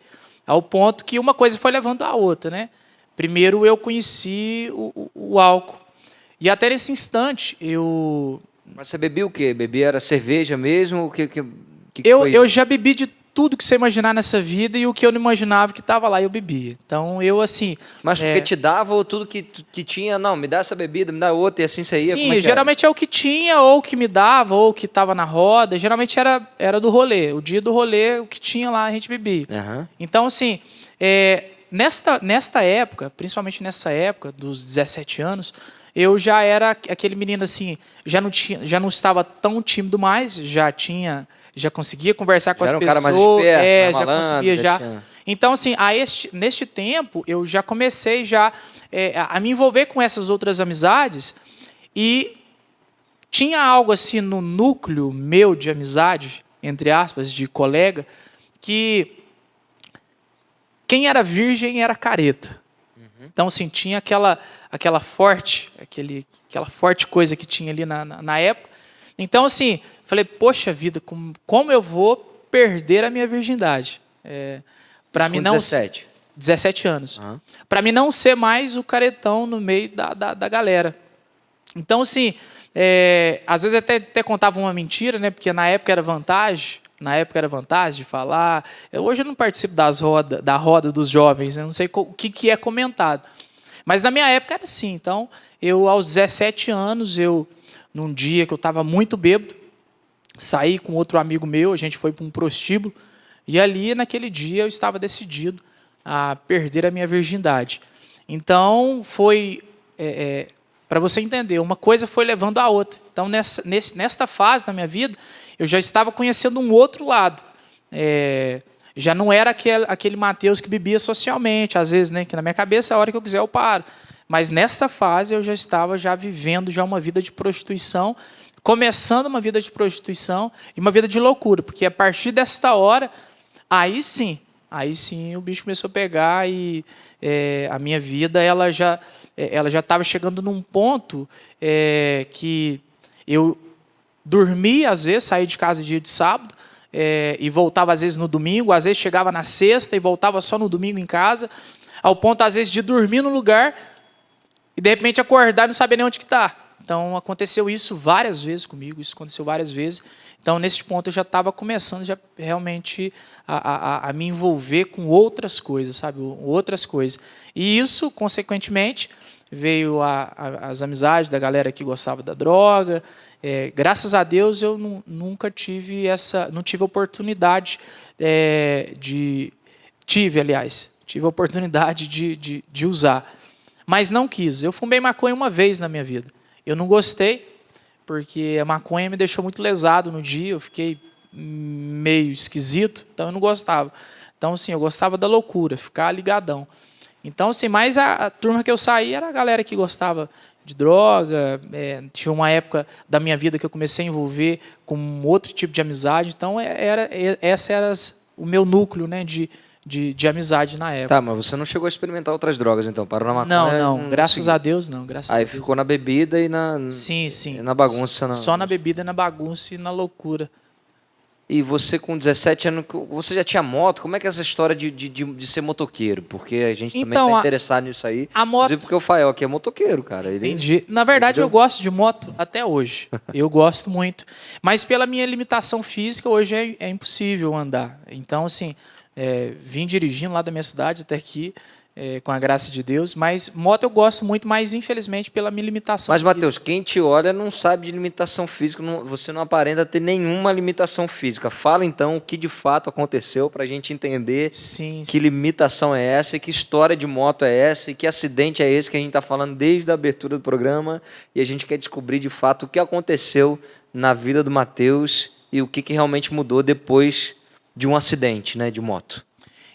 Ao ponto que uma coisa foi levando a outra, né? Primeiro eu conheci o álcool. E até nesse instante eu... Mas você bebia o quê? Bebia era cerveja mesmo? Eu já bebi de tudo que você imaginar nessa vida e o que eu não imaginava que estava lá eu bebia. Então eu assim... Mas porque te dava ou tudo que tinha? Não, me dá essa bebida, me dá outra e assim você ia? Sim, geralmente é o que tinha ou o que me dava ou o que estava na roda. Geralmente era do rolê. O dia do rolê, o que tinha lá a gente bebia. Então assim, nesta época, principalmente nessa época dos 17 anos, eu já era aquele menino assim, já não estava tão tímido mais, já conseguia conversar com as pessoas, cara mais esperto, já conseguia. Então assim, neste tempo eu já comecei a me envolver com essas outras amizades e tinha algo assim no núcleo meu de amizade, entre aspas, de colega, que quem era virgem era careta. Então, assim, tinha aquela forte coisa que tinha ali na época. Então, assim, falei, poxa vida, como eu vou perder a minha virgindade? Para mim não 17 anos. Para mim não ser mais o caretão no meio da galera. Então, assim, às vezes até contava uma mentira, né? Porque na época era vantagem. De falar. Hoje eu não participo da roda dos jovens, né? Não sei o que é comentado. Mas na minha época era assim. Então, eu aos 17 anos, num dia que eu estava muito bêbado, saí com outro amigo meu, a gente foi para um prostíbulo, e ali, naquele dia, eu estava decidido a perder a minha virgindade. Então, foi... para você entender, uma coisa foi levando a outra. Então, nesta fase da minha vida, eu já estava conhecendo um outro lado. Já não era aquele Mateus que bebia socialmente, às vezes, né? Que na minha cabeça, a hora que eu quiser, eu paro. Mas nessa fase, eu já estava vivendo uma vida de prostituição, começando uma vida de prostituição e uma vida de loucura. Porque a partir desta hora, aí sim, aí sim o bicho começou a pegar e a minha vida ela já estava chegando num ponto que eu dormia, às vezes, saía de casa dia de sábado e voltava, às vezes, no domingo, às vezes chegava na sexta e voltava só no domingo em casa, ao ponto, às vezes, de dormir no lugar e, de repente, acordar e não saber nem onde que está. Então, aconteceu isso várias vezes comigo, isso aconteceu várias vezes. Então, nesse ponto, eu já estava começando já realmente a me envolver com outras coisas, sabe? Outras coisas. E isso, consequentemente, veio as amizades da galera que gostava da droga. Graças a Deus, eu nunca tive não tive oportunidade tive a oportunidade de usar, mas não quis. Eu fumei maconha uma vez na minha vida. Eu não gostei, porque a maconha me deixou muito lesado no dia, eu fiquei meio esquisito, então eu não gostava. Então, assim, eu gostava da loucura, ficar ligadão. Então, assim, mais a turma que eu saí era a galera que gostava de droga. Tinha uma época da minha vida que eu comecei a envolver com outro tipo de amizade. Então, esse era o meu núcleo, né, de amizade na época. Tá, mas você não chegou a experimentar outras drogas, então? Parou na maconha? Não. Graças a Deus, não. Aí ficou na bebida e Sim. E na bagunça. Só na bebida, na bagunça e na loucura. E você com 17 anos, você já tinha moto? Como é que é essa história de ser motoqueiro? Porque a gente também Então, está interessado nisso aí. A moto... Inclusive porque o Fael aqui é motoqueiro, cara. Entendi. Na verdade, eu gosto de moto até hoje. Eu gosto muito. Mas pela minha limitação física, hoje é impossível andar. Então, assim, vim dirigindo lá da minha cidade até aqui, com a graça de Deus. Mas moto eu gosto muito, mas infelizmente pela minha limitação Mas, física. Matheus, quem te olha não sabe de limitação física. Você não aparenta ter nenhuma limitação física. Fala, então, o que de fato aconteceu para a gente entender Sim. que limitação é essa, e que história de moto é essa, e que acidente é esse que a gente está falando desde a abertura do programa. E a gente quer descobrir, de fato, o que aconteceu na vida do Matheus e o que realmente mudou depois de um acidente, né, de moto.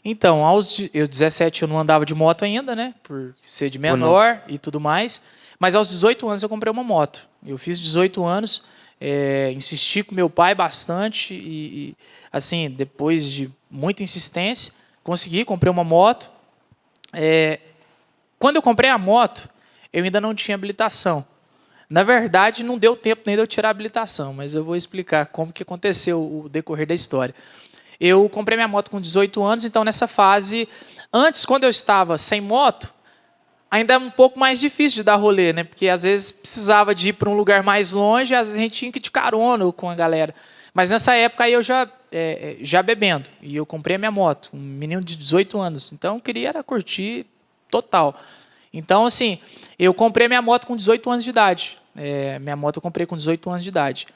Então, aos 17 eu não andava de moto ainda, né? Por ser de menor e tudo mais. Mas aos 18 anos eu comprei uma moto. Eu fiz 18 anos, insisti com meu pai bastante e, assim, depois de muita insistência, comprei uma moto. Quando eu comprei a moto, eu ainda não tinha habilitação. Na verdade, não deu tempo nem de eu tirar a habilitação, mas eu vou explicar como que aconteceu o decorrer da história. Eu comprei minha moto com 18 anos, então nessa fase, antes, quando eu estava sem moto, ainda é um pouco mais difícil de dar rolê, né? Porque às vezes precisava de ir para um lugar mais longe, às vezes a gente tinha que ir de carona com a galera. Mas nessa época aí eu já bebendo, e eu comprei a minha moto, um menino de 18 anos, então eu queria era curtir total. Então, assim, eu comprei minha moto com 18 anos de idade. Minha moto eu comprei com 18 anos de idade.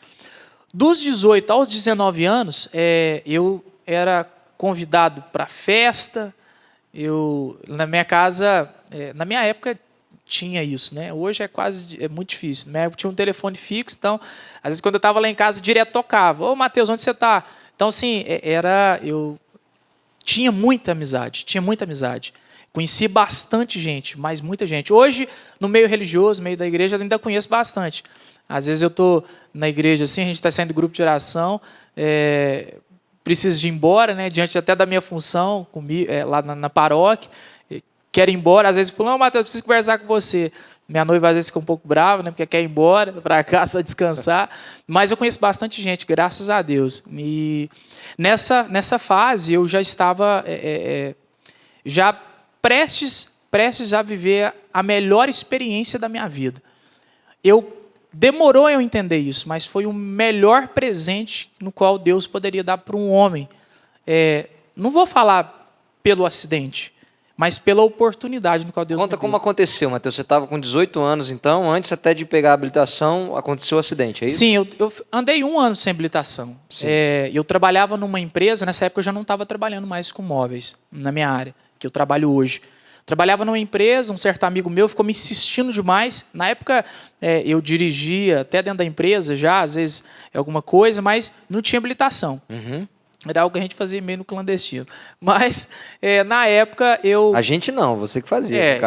Dos 18 aos 19 anos, eu era convidado para festa. Na minha casa, na minha época tinha isso, né? Hoje é muito difícil. Na minha época tinha um telefone fixo, então, às vezes quando eu estava lá em casa, direto tocava. Ô, Matheus, onde você está? Então, assim, eu tinha muita amizade. Conheci bastante gente, mas muita gente. Hoje, no meio religioso, no meio da igreja, eu ainda conheço bastante. Às vezes eu estou na igreja, assim, a gente está saindo do grupo de oração, preciso de ir embora, né, diante até da minha função lá na paróquia, quero ir embora, às vezes falo, não, Matheus, preciso conversar com você. Minha noiva às vezes fica um pouco brava, né, porque quer ir embora para casa para descansar, mas eu conheço bastante gente, graças a Deus. E nessa fase eu já estava já prestes a viver a melhor experiência da minha vida. Demorou eu entender isso, mas foi o melhor presente no qual Deus poderia dar para um homem. Não vou falar pelo acidente, mas pela oportunidade no qual Deus me deu. Conta como aconteceu, Matheus. Você estava com 18 anos, então, antes até de pegar a habilitação, aconteceu o acidente, é isso? Sim, eu andei 1 ano sem habilitação. Eu trabalhava numa empresa, nessa época eu já não estava trabalhando mais com móveis, na minha área, que eu trabalho hoje. Trabalhava numa empresa, um certo amigo meu ficou me insistindo demais. Na época, eu dirigia até dentro da empresa já, às vezes alguma coisa, mas não tinha habilitação. Uhum. Era algo que a gente fazia meio no clandestino. Mas, na época, eu... A gente não, você que fazia.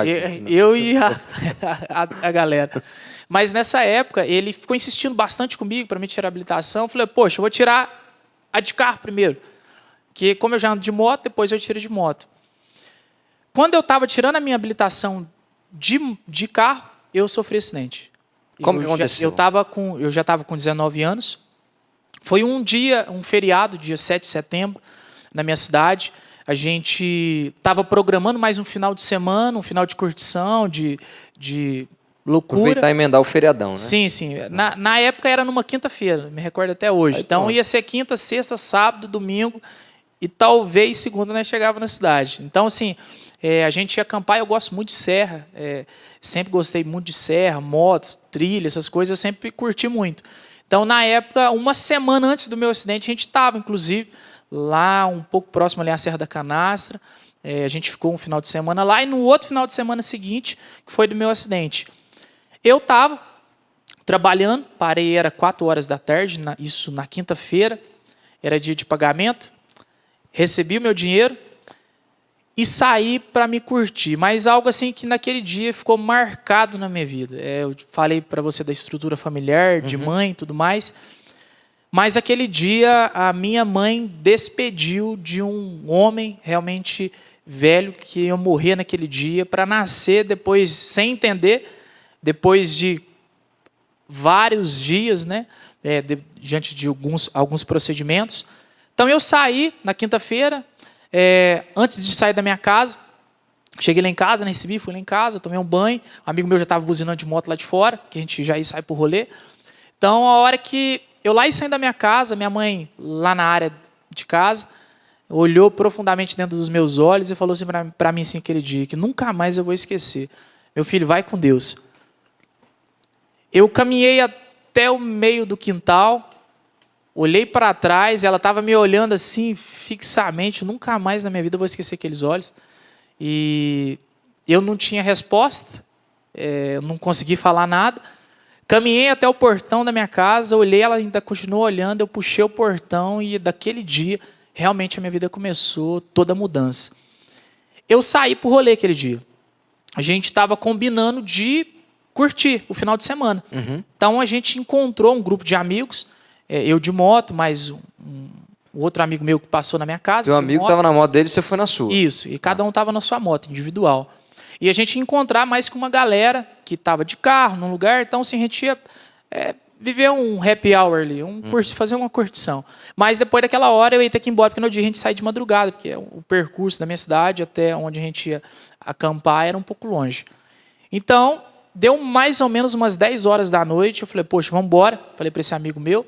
Eu e a galera. Mas nessa época, ele ficou insistindo bastante comigo para me tirar a habilitação. Eu falei, poxa, eu vou tirar a de carro primeiro. Porque como eu já ando de moto, depois eu tiro de moto. Quando eu estava tirando a minha habilitação de carro, eu sofri acidente. Como que aconteceu? Eu já estava com 19 anos. Foi um feriado, dia 7 de setembro, na minha cidade. A gente estava programando mais um final de semana, um final de curtição, de loucura. Aproveitar e emendar o feriadão, né? Sim, sim. Na época era numa quinta-feira, me recordo até hoje. Aí, então pronto. ia ser quinta, sexta, sábado, domingo e talvez segunda nós chegava na cidade. Então, assim, a gente ia acampar, eu gosto muito de serra. Sempre gostei muito de serra, motos, trilha, essas coisas, eu sempre curti muito. Então, na época, uma semana antes do meu acidente, a gente estava, inclusive, lá um pouco próximo ali à Serra da Canastra. A gente ficou um final de semana lá e no outro final de semana seguinte, que foi do meu acidente. Eu estava trabalhando, parei, era 4 horas da tarde, isso na quinta-feira, era dia de pagamento, recebi o meu dinheiro e saí para me curtir. Mas algo assim que naquele dia ficou marcado na minha vida. Eu falei para você da estrutura familiar, de mãe e tudo mais. Mas aquele dia a minha mãe despediu de um homem realmente velho que ia morrer naquele dia para nascer depois, sem entender, depois de vários dias, né, diante de alguns procedimentos. Então eu saí na quinta-feira, antes de sair da minha casa, cheguei lá em casa, né, fui lá em casa, tomei um banho, um amigo meu já estava buzinando de moto lá de fora, que a gente já ia sair pro rolê. Então a hora que eu lá e saindo da minha casa, minha mãe lá na área de casa, olhou profundamente dentro dos meus olhos e falou assim para mim assim, aquele dia, que nunca mais eu vou esquecer. Meu filho, vai com Deus. Eu caminhei até o meio do quintal, olhei para trás, ela estava me olhando assim, fixamente, nunca mais na minha vida eu vou esquecer aqueles olhos. E eu não tinha resposta, eu não consegui falar nada. Caminhei até o portão da minha casa, olhei, ela ainda continuou olhando, eu puxei o portão e daquele dia, realmente a minha vida começou toda a mudança. Eu saí para o rolê aquele dia. A gente estava combinando de curtir o final de semana. Então a gente encontrou um grupo de amigos, eu de moto, mais um outro amigo meu que passou na minha casa. Seu amigo estava na moto dele e você foi na sua. Isso, e cada um estava na sua moto, individual. E a gente ia encontrar mais com uma galera que estava de carro num lugar, então assim, a gente ia viver um happy hour ali, fazer uma curtição. Mas depois daquela hora eu ia ter que ir embora, porque no dia a gente sai de madrugada, porque o percurso da minha cidade até onde a gente ia acampar era um pouco longe. Então, deu mais ou menos umas 10 horas da noite, eu falei, poxa, vamos embora. Falei para esse amigo meu,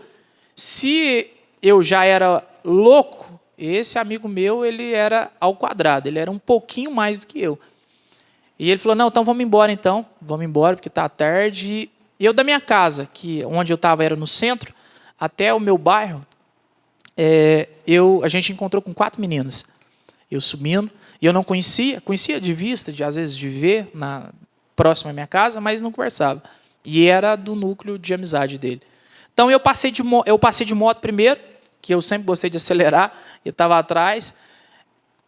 se eu já era louco, esse amigo meu, ele era ao quadrado, ele era um pouquinho mais do que eu. E ele falou, não, então vamos embora então, vamos embora porque está tarde. E eu da minha casa, que onde eu estava era no centro, até o meu bairro, a gente encontrou com 4 meninas. Eu subindo, e eu não conhecia de vista, às vezes de ver próximo à minha casa, mas não conversava. E era do núcleo de amizade dele. Então eu passei de moto primeiro, que eu sempre gostei de acelerar, eu estava atrás.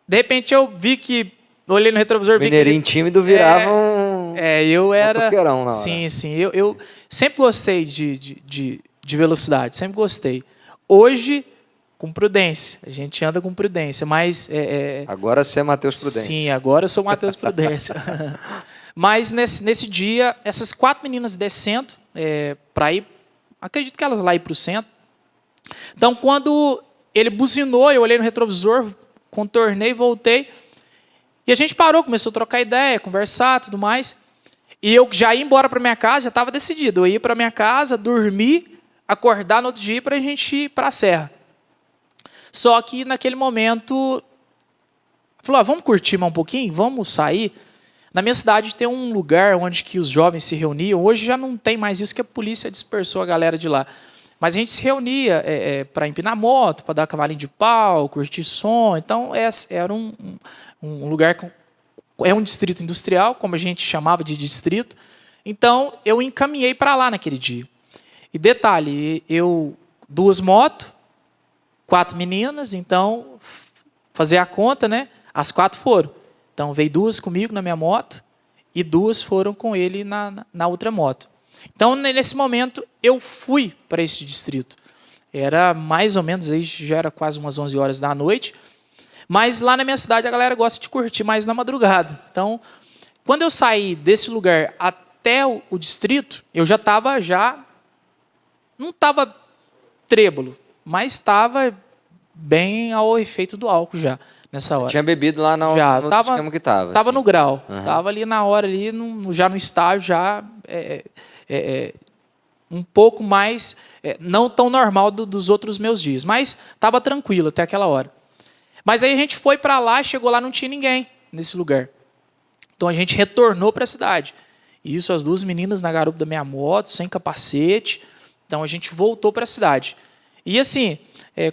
De repente eu vi que, olhei no retrovisor, vi que Mineirinho tímido virava um... eu era... motoqueirão na hora. Sim, eu sempre gostei de velocidade, sempre gostei. Hoje, com prudência, a gente anda com prudência, mas... Agora você é Matheus Prudência. Sim, agora eu sou Matheus Prudência. Mas nesse dia, essas 4 meninas descendo para ir, acredito que elas lá ir para o centro. Então, quando ele buzinou, eu olhei no retrovisor, contornei, voltei. E a gente parou, começou a trocar ideia, conversar, tudo mais. E eu já ia embora para minha casa, já estava decidido. Eu ia para minha casa, dormir, acordar no outro dia para a gente ir para a serra. Só que naquele momento, falou, vamos curtir mais um pouquinho? Vamos sair? Na minha cidade tem um lugar onde que os jovens se reuniam. Hoje já não tem mais isso, que a polícia dispersou a galera de lá. Mas a gente se reunia para empinar moto, para dar cavalinho de pau, curtir som. Então era um lugar, um distrito industrial, como a gente chamava de distrito. Então eu encaminhei para lá naquele dia. E detalhe, 2 motos, 4 meninas, então fazer a conta, né? As 4 foram. Então, veio 2 comigo na minha moto e 2 foram com ele na outra moto. Então, nesse momento, eu fui para esse distrito. Era mais ou menos, aí já era quase umas 11 horas da noite. Mas lá na minha cidade a galera gosta de curtir mais na madrugada. Então, quando eu saí desse lugar até o distrito, eu já estava não estava trêbalo, mas estava bem ao efeito do álcool já, nessa hora. Tinha bebido lá no esquema que estava. Estava assim. no grau. Uhum. Estava ali na hora, já no estágio, um pouco mais, não tão normal dos outros meus dias. Mas estava tranquilo até aquela hora. Mas aí a gente foi para lá, chegou lá, não tinha ninguém nesse lugar. Então a gente retornou para a cidade. Isso, as duas meninas na garupa da minha moto, sem capacete. Então a gente voltou para a cidade. E assim,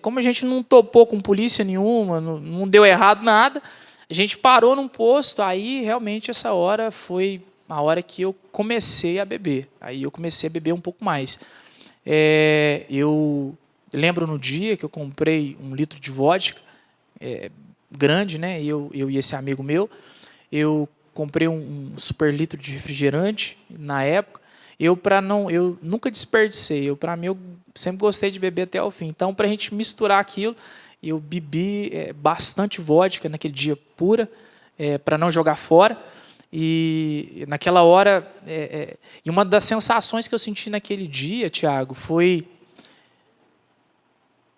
como a gente não topou com polícia nenhuma, não deu errado nada, a gente parou num posto. Aí realmente essa hora foi a hora que eu comecei a beber. Aí eu comecei a beber um pouco mais. Eu lembro no dia que eu comprei 1 litro de vodka, grande, né? Eu e esse amigo meu, eu comprei um super litro de refrigerante na época. Eu nunca desperdicei. Eu sempre gostei de beber até o fim. Então, para a gente misturar aquilo, eu bebi bastante vodka naquele dia pura, para não jogar fora. E naquela hora, e uma das sensações que eu senti naquele dia, Tiago, foi,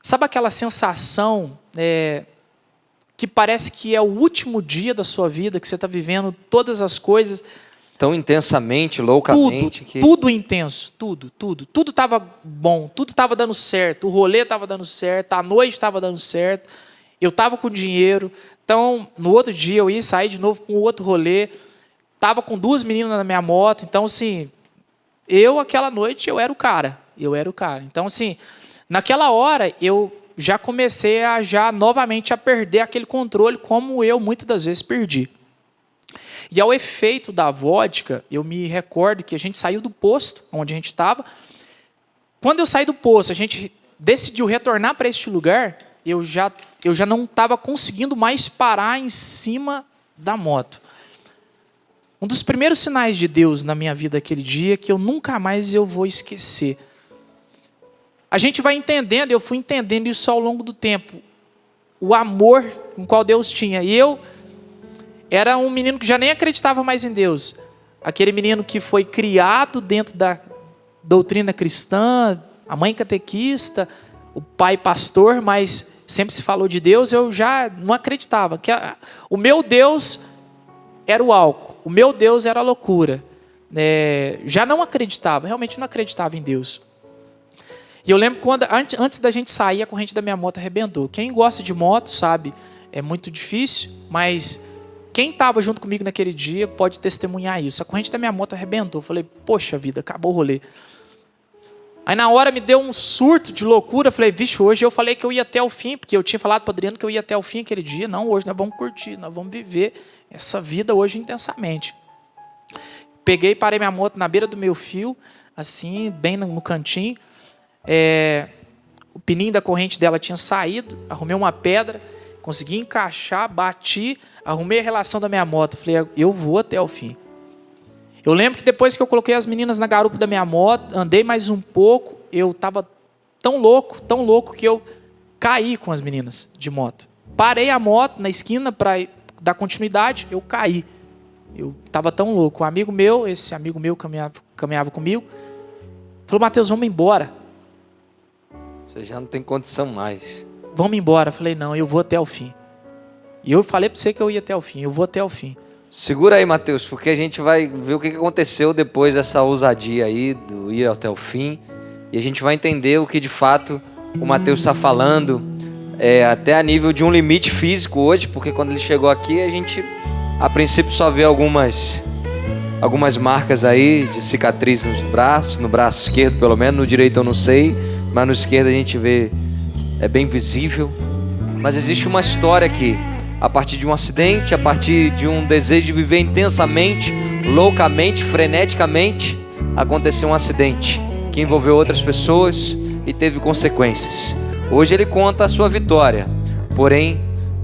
sabe aquela sensação que parece que é o último dia da sua vida, que você está vivendo todas as coisas tão intensamente, loucamente. Tudo intenso, tudo estava bom, tudo estava dando certo, o rolê estava dando certo, a noite estava dando certo, eu estava com dinheiro. Então, no outro dia eu ia sair de novo com outro rolê, estava com 2 meninas na minha moto. Então, assim, aquela noite eu era o cara. Então, assim, naquela hora eu já comecei novamente a perder aquele controle, como eu muitas das vezes perdi. E ao efeito da vodka, eu me recordo que a gente saiu do posto onde a gente estava. Quando eu saí do posto, a gente decidiu retornar para este lugar, eu já não estava conseguindo mais parar em cima da moto. Um dos primeiros sinais de Deus na minha vida aquele dia, que eu nunca mais vou esquecer. A gente vai entendendo, eu fui entendendo isso ao longo do tempo. O amor com qual Deus tinha. E eu era um menino que já nem acreditava mais em Deus. Aquele menino que foi criado dentro da doutrina cristã, a mãe catequista, o pai pastor, mas sempre se falou de Deus, eu já não acreditava. O meu Deus era o álcool, o meu Deus era a loucura. Já não acreditava, realmente não acreditava em Deus. E eu lembro quando, antes da gente sair, a corrente da minha moto arrebentou. Quem gosta de moto sabe, é muito difícil, mas quem estava junto comigo naquele dia pode testemunhar isso. A corrente da minha moto arrebentou. Eu falei, poxa vida, acabou o rolê. Aí na hora me deu um surto de loucura. Eu falei, vixe, hoje eu falei que eu ia até o fim, porque eu tinha falado para o Adriano que eu ia até o fim aquele dia. Não, hoje nós vamos curtir, nós vamos viver essa vida hoje intensamente. Peguei, parei minha moto na beira do meu fio, assim, bem no cantinho. O pininho da corrente dela tinha saído, arrumei uma pedra, consegui encaixar, bati, arrumei a relação da minha moto. Falei, eu vou até o fim. Eu lembro que depois que eu coloquei as meninas na garupa da minha moto, andei mais um pouco, eu estava tão louco que eu caí com as meninas de moto. Parei a moto na esquina para dar continuidade, eu caí. Eu estava tão louco. Esse amigo meu caminhava comigo, falou, Mateus, vamos embora. Você já não tem condição mais. Vamos embora. Eu falei, não, eu vou até o fim. E eu falei para você que eu ia até o fim, eu vou até o fim. Segura aí, Mateus, porque a gente vai ver o que aconteceu depois dessa ousadia aí, do ir até o fim. E a gente vai entender o que de fato o Mateus está falando, até a nível de um limite físico hoje, porque quando ele chegou aqui, a gente, a princípio, só vê algumas marcas aí de cicatriz nos braços, no braço esquerdo pelo menos, no direito eu não sei, mas no esquerdo a gente vê, é bem visível. Mas existe uma história aqui. A partir de um acidente, a partir de um desejo de viver intensamente, loucamente, freneticamente, aconteceu um acidente que envolveu outras pessoas e teve consequências. Hoje ele conta a sua vitória, porém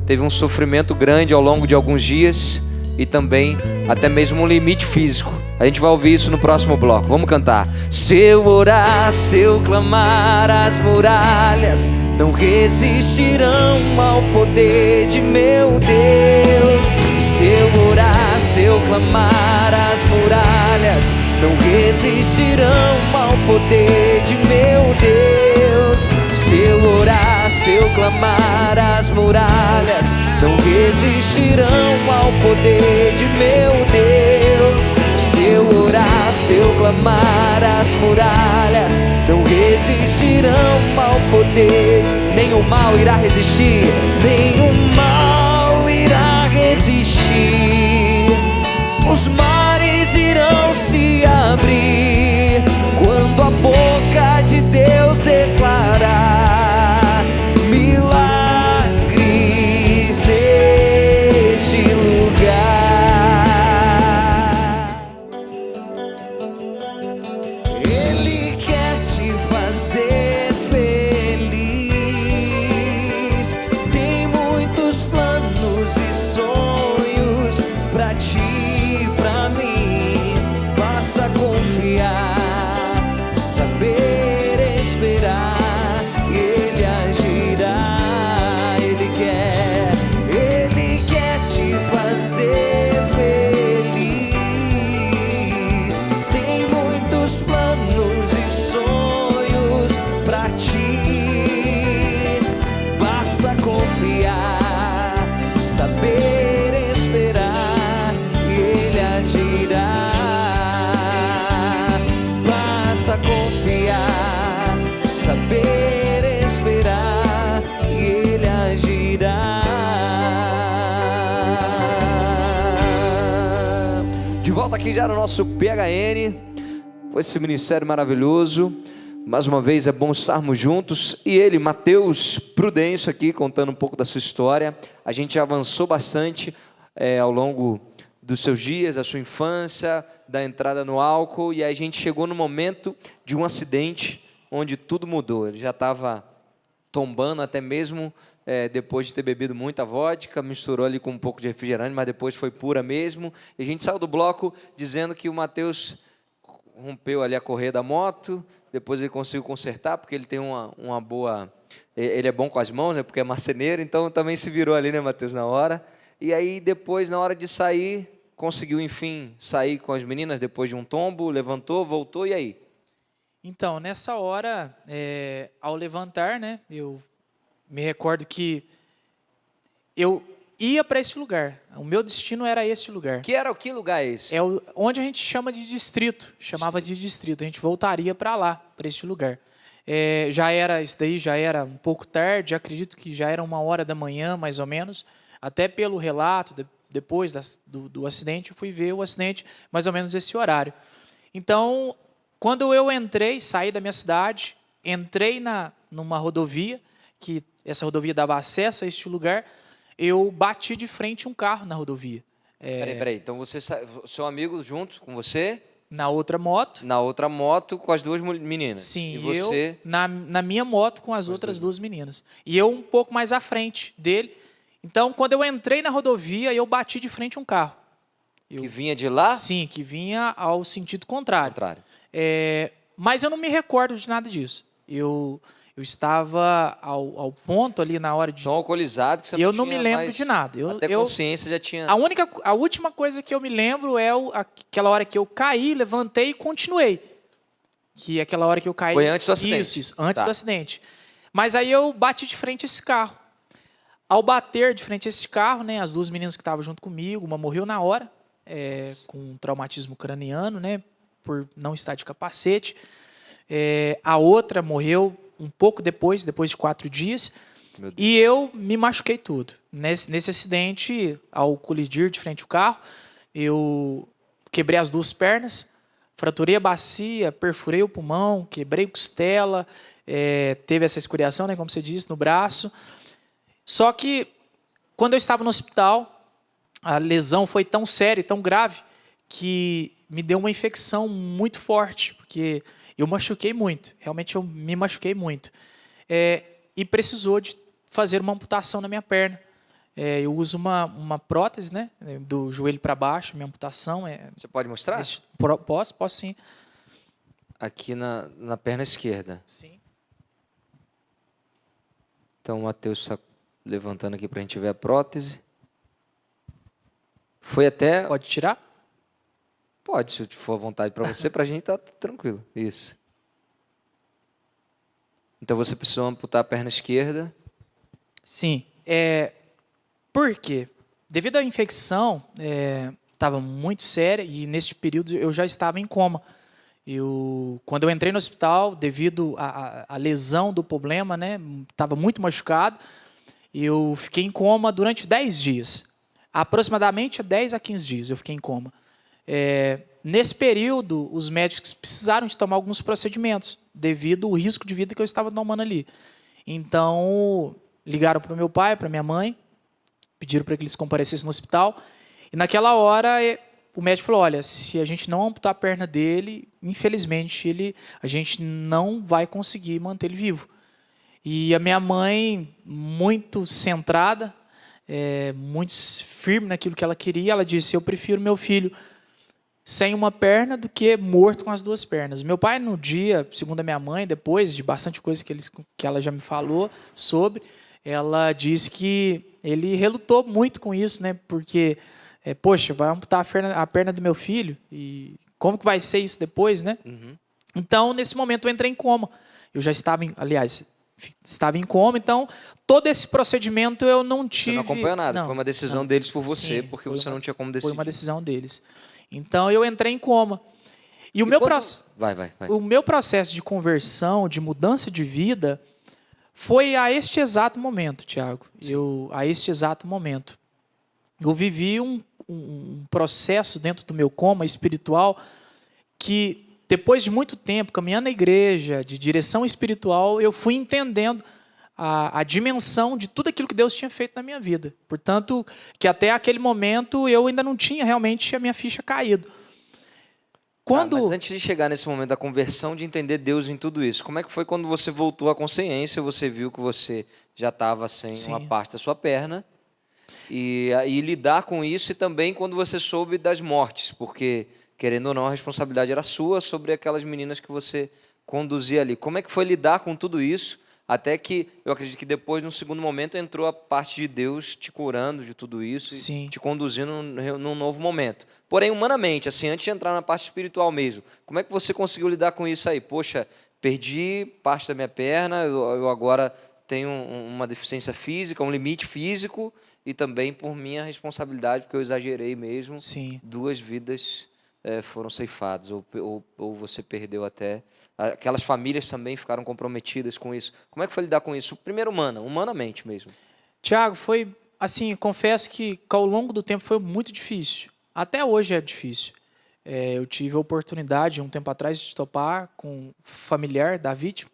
teve um sofrimento grande ao longo de alguns dias e também até mesmo um limite físico A gente vai ouvir isso no próximo bloco. Vamos cantar. Se eu orar, se eu clamar, as muralhas não resistirão ao poder de meu Deus. Se eu orar, se eu clamar, as muralhas não resistirão ao poder de meu Deus. Se eu orar, se eu clamar, as muralhas não resistirão ao poder de meu Deus. Se eu orar, se eu clamar, as muralhas não resistirão ao poder. Nenhum mal irá resistir, nenhum mal irá resistir. Os mares irão se abrir quando a boca de Deus declarar milagres neste lugar. Ele quer te fazer feliz. Tem muitos planos e sonhos pra ti e pra mim. Basta confiar, saber esperar, Ele agirá. Ele quer te fazer feliz. Tem muitos planos e sonhos pra ti. Basta confiar, saber esperar, Ele agirá. Basta confiar, saber esperar, Ele agirá. De volta aqui já no nosso PHN, com esse ministério maravilhoso. Mais uma vez é bom estarmos juntos. E ele, Mateus Prudêncio, aqui contando um pouco da sua história. A gente avançou bastante ao longo dos seus dias, da sua infância, da entrada no álcool. E aí a gente chegou no momento de um acidente onde tudo mudou. Ele já estava tombando até mesmo depois de ter bebido muita vodka, misturou ali com um pouco de refrigerante, mas depois foi pura mesmo. E a gente saiu do bloco dizendo que o Mateus rompeu ali a correia da moto, depois ele conseguiu consertar, porque ele tem uma boa... Ele é bom com as mãos, né, porque é marceneiro, então também se virou ali, né, Mateus, na hora. E aí depois, na hora de sair, conseguiu, enfim, sair com as meninas depois de um tombo, levantou, voltou, e aí? Então, nessa hora, ao levantar, né, eu me recordo que eu ia para esse lugar. O meu destino era esse lugar. Que lugar é esse? É onde a gente chama de distrito. Chamava de distrito. A gente voltaria para lá, para este lugar. Isso daí já era um pouco tarde. Acredito que já era 1h da manhã, mais ou menos. Até pelo relato, depois do acidente, eu fui ver o acidente mais ou menos esse horário. Então, quando eu saí da minha cidade, entrei numa rodovia, que essa rodovia dava acesso a este lugar, eu bati de frente um carro na rodovia. Peraí. Então, seu amigo junto com você? Na outra moto. Na outra moto com as duas meninas. Sim, e você? Eu na minha moto com as outras duas meninas. E eu um pouco mais à frente dele. Então, quando eu entrei na rodovia, eu bati de frente um carro. Que vinha de lá? Sim, que vinha ao sentido contrário. Mas eu não me recordo de nada disso. Eu estava ao ponto ali na hora de... Tão alcoolizado que você não me lembro de nada. Consciência já tinha... A última coisa que eu me lembro é aquela hora que eu caí, levantei e continuei. Que aquela hora que eu caí... Foi antes do acidente. Isso, antes do acidente. Mas aí eu bati de frente a esse carro. Ao bater de frente a esse carro, né, as duas meninas que estavam junto comigo, uma morreu na hora, com um traumatismo craniano, né, por não estar de capacete. A outra morreu um pouco depois de 4 dias. E eu me machuquei tudo. Nesse acidente, ao colidir de frente ao carro, eu quebrei as 2 pernas, fraturei a bacia, perfurei o pulmão, quebrei costela, teve essa escoriação, né, como você disse, no braço. Só que, quando eu estava no hospital, a lesão foi tão séria e tão grave que me deu uma infecção muito forte, porque eu machuquei muito, realmente eu me machuquei muito. E precisou de fazer uma amputação na minha perna. eu uso uma prótese, né? Do joelho para baixo, minha amputação. Você pode mostrar? Posso sim. Aqui na perna esquerda. Sim. Então o Matheus está levantando aqui para a gente ver a prótese. Foi até... Pode tirar? Pode, se for à vontade para você, para a gente tá tranquilo. Isso. Então você precisou amputar a perna esquerda. Sim. Por quê? Devido à infecção, estava muito séria e neste período eu já estava em coma. Quando eu entrei no hospital, devido à lesão do problema, né, estava muito machucado, eu fiquei em coma durante 10 dias. Aproximadamente 10 a 15 dias eu fiquei em coma. Nesse período, os médicos precisaram de tomar alguns procedimentos, devido ao risco de vida que eu estava tomando ali. Então, ligaram para o meu pai, para minha mãe, pediram para que eles comparecessem no hospital. E naquela hora, o médico falou, olha, se a gente não amputar a perna dele, infelizmente, a gente não vai conseguir manter ele vivo. E a minha mãe, muito centrada, muito firme naquilo que ela queria, ela disse, eu prefiro meu filho sem uma perna do que morto com as duas pernas. Meu pai, no dia, segundo a minha mãe, depois de bastante coisa que ela já me falou sobre, ela disse que ele relutou muito com isso, né? Porque, poxa, vai amputar a perna do meu filho e como que vai ser isso depois, né? Uhum. Então, nesse momento, eu entrei em coma. Eu já estava, estava em coma, então todo esse procedimento eu não tive... Você não acompanhou nada, não, foi uma decisão não. deles por você, Sim, porque você não tinha como decidir. Foi uma decisão deles. Então, eu entrei em coma. E o meu O meu processo de conversão, de mudança de vida, foi a este exato momento, Tiago. A este exato momento. Eu vivi um processo dentro do meu coma espiritual que, depois de muito tempo, caminhando na igreja, de direção espiritual, eu fui entendendo a dimensão de tudo aquilo que Deus tinha feito na minha vida. Portanto, que até aquele momento eu ainda não tinha realmente a minha ficha caído. Mas antes de chegar nesse momento da conversão, de entender Deus em tudo isso, como é que foi quando você voltou à consciência, você viu que você já estava sem uma parte da sua perna, e lidar com isso, e também quando você soube das mortes, porque, querendo ou não, a responsabilidade era sua sobre aquelas meninas que você conduzia ali. Como é que foi lidar com tudo isso? Até que, eu acredito que depois, num segundo momento, entrou a parte de Deus te curando de tudo isso e te conduzindo num novo momento. Porém, humanamente, assim, antes de entrar na parte espiritual mesmo, como é que você conseguiu lidar com isso aí? Poxa, perdi parte da minha perna, eu agora tenho uma deficiência física, um limite físico, e também por minha responsabilidade, porque eu exagerei mesmo, 2 vidas foram ceifadas, ou você perdeu até... Aquelas famílias também ficaram comprometidas com isso. Como é que foi lidar com isso? Primeiro, humanamente mesmo. Tiago, foi assim, confesso que ao longo do tempo foi muito difícil. Até hoje é difícil. Eu tive a oportunidade, um tempo atrás, de topar com um familiar da vítima.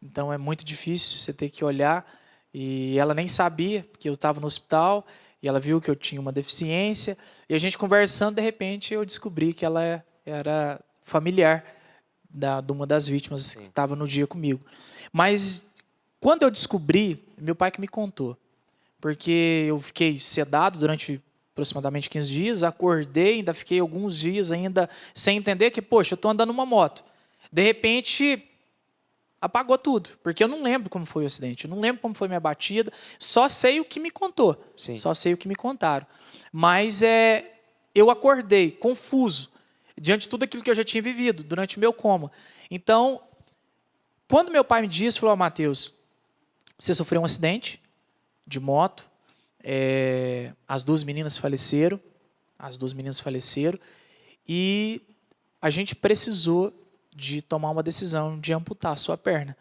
Então é muito difícil você ter que olhar. E ela nem sabia, porque eu estava no hospital, e ela viu que eu tinha uma deficiência. E a gente conversando, de repente, eu descobri que ela era familiar de uma das vítimas que estava no dia comigo. Mas, quando eu descobri, meu pai que me contou. Porque eu fiquei sedado durante aproximadamente 15 dias, acordei, ainda fiquei alguns dias ainda sem entender que, poxa, eu estou andando numa moto. De repente, apagou tudo, porque eu não lembro como foi o acidente, eu não lembro como foi minha batida, só sei o que me contou, só sei o que me contaram. Mas eu acordei confuso, diante de tudo aquilo que eu já tinha vivido durante o meu coma. Então, quando meu pai me disse, falou, Matheus, você sofreu um acidente de moto, as duas meninas faleceram, e a gente precisou de tomar uma decisão de amputar a sua perna.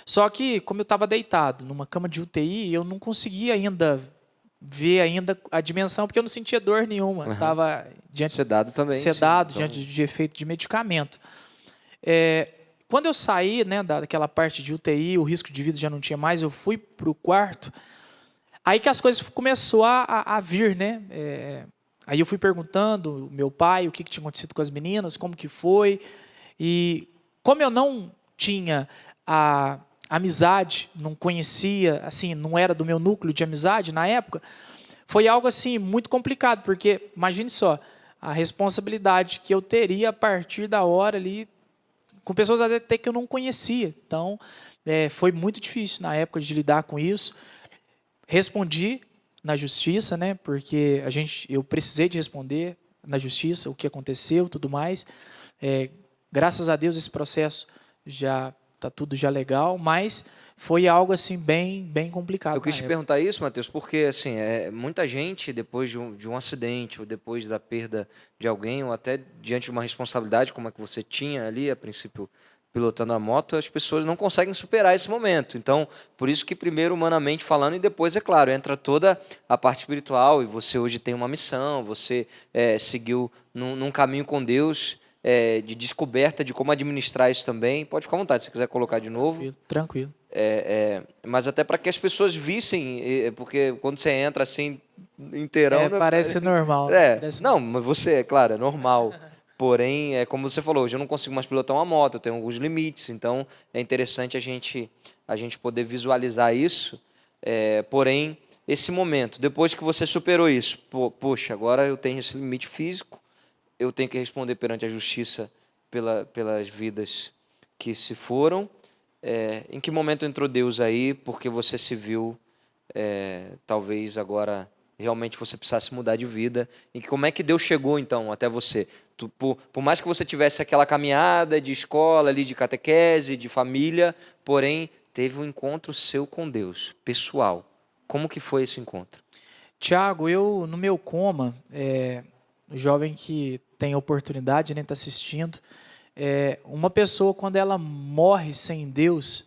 Só que, como eu estava deitado numa cama de UTI, eu não conseguia ainda ver a dimensão, porque eu não sentia dor nenhuma. Estava sedado também. Sedado, diante de efeito de medicamento. Quando eu saí, né, daquela parte de UTI, o risco de vida já não tinha mais, eu fui para o quarto, aí que as coisas começaram a vir, né? Aí eu fui perguntando ao meu pai o que tinha acontecido com as meninas, como que foi. E como eu não tinha a amizade, não conhecia, assim, não era do meu núcleo de amizade na época, foi algo assim muito complicado, porque imagine só, a responsabilidade que eu teria a partir da hora ali, com pessoas até que eu não conhecia. Então, foi muito difícil na época de lidar com isso. Respondi na justiça, né? Porque eu precisei de responder na justiça o que aconteceu, tudo mais. Graças a Deus esse processo já está tudo já legal, mas foi algo assim bem complicado. Eu quis te perguntar isso, Matheus, porque assim, muita gente, depois de um acidente, ou depois da perda de alguém, ou até diante de uma responsabilidade como a que você tinha ali, a princípio, pilotando a moto, as pessoas não conseguem superar esse momento. Então, por isso que primeiro humanamente falando, e depois, é claro, entra toda a parte espiritual, e você hoje tem uma missão, você seguiu num caminho com Deus, de descoberta de como administrar isso também. Pode ficar à vontade, se quiser colocar de novo. Tranquilo. Mas até para que as pessoas vissem, porque quando você entra assim, inteirão... Parece normal. Não, mas você, é claro, é normal. Porém, como você falou, hoje eu não consigo mais pilotar uma moto, eu tenho alguns limites, então é interessante a gente poder visualizar isso. Porém, esse momento, depois que você superou isso, poxa, agora eu tenho esse limite físico, eu tenho que responder perante a justiça pelas vidas que se foram. Em que momento entrou Deus aí, porque você se viu, talvez agora realmente você precisasse mudar de vida, e como é que Deus chegou então até você? Por mais que você tivesse aquela caminhada de escola, ali, de catequese, de família, porém teve um encontro seu com Deus, pessoal. Como que foi esse encontro? Tiago, eu no meu coma, o jovem que tem a oportunidade, né, está assistindo, uma pessoa quando ela morre sem Deus,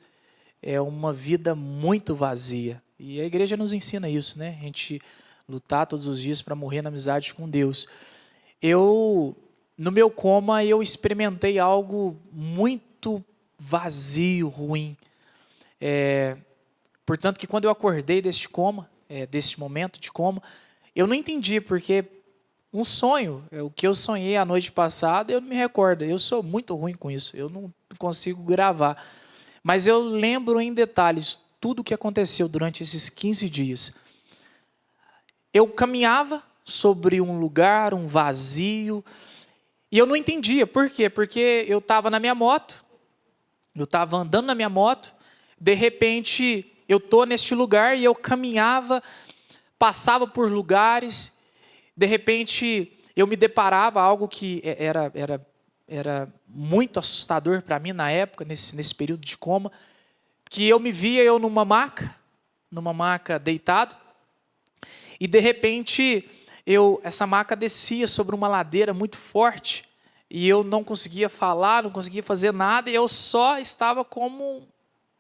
é uma vida muito vazia. E a igreja nos ensina isso, né? A gente lutar todos os dias para morrer na amizade com Deus. No meu coma, eu experimentei algo muito vazio, ruim. Portanto, que quando eu acordei deste coma, deste momento de coma, eu não entendi, porque um sonho, o que eu sonhei a noite passada, eu não me recordo. Eu sou muito ruim com isso, eu não consigo gravar. Mas eu lembro em detalhes tudo o que aconteceu durante esses 15 dias. Eu caminhava sobre um lugar, um vazio, e eu não entendia. Por quê? Porque eu estava na minha moto, eu estava andando na minha moto, de repente eu estou neste lugar e eu caminhava, passava por lugares, de repente eu me deparava algo que era muito assustador para mim na época, nesse período de coma, que eu me via numa maca deitado, e de repente essa maca descia sobre uma ladeira muito forte, e eu não conseguia falar, não conseguia fazer nada, e eu só estava como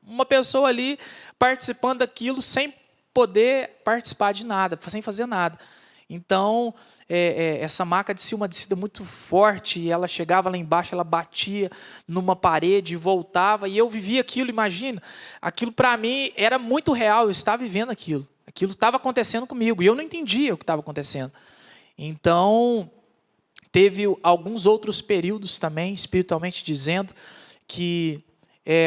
uma pessoa ali participando daquilo sem poder participar de nada, sem fazer nada. Então, essa maca descia uma descida muito forte, e ela chegava lá embaixo, ela batia numa parede e voltava, e eu vivia aquilo, imagina. Aquilo para mim era muito real, eu estava vivendo aquilo. Aquilo estava acontecendo comigo, e eu não entendia o que estava acontecendo. Então, teve alguns outros períodos também, espiritualmente dizendo, que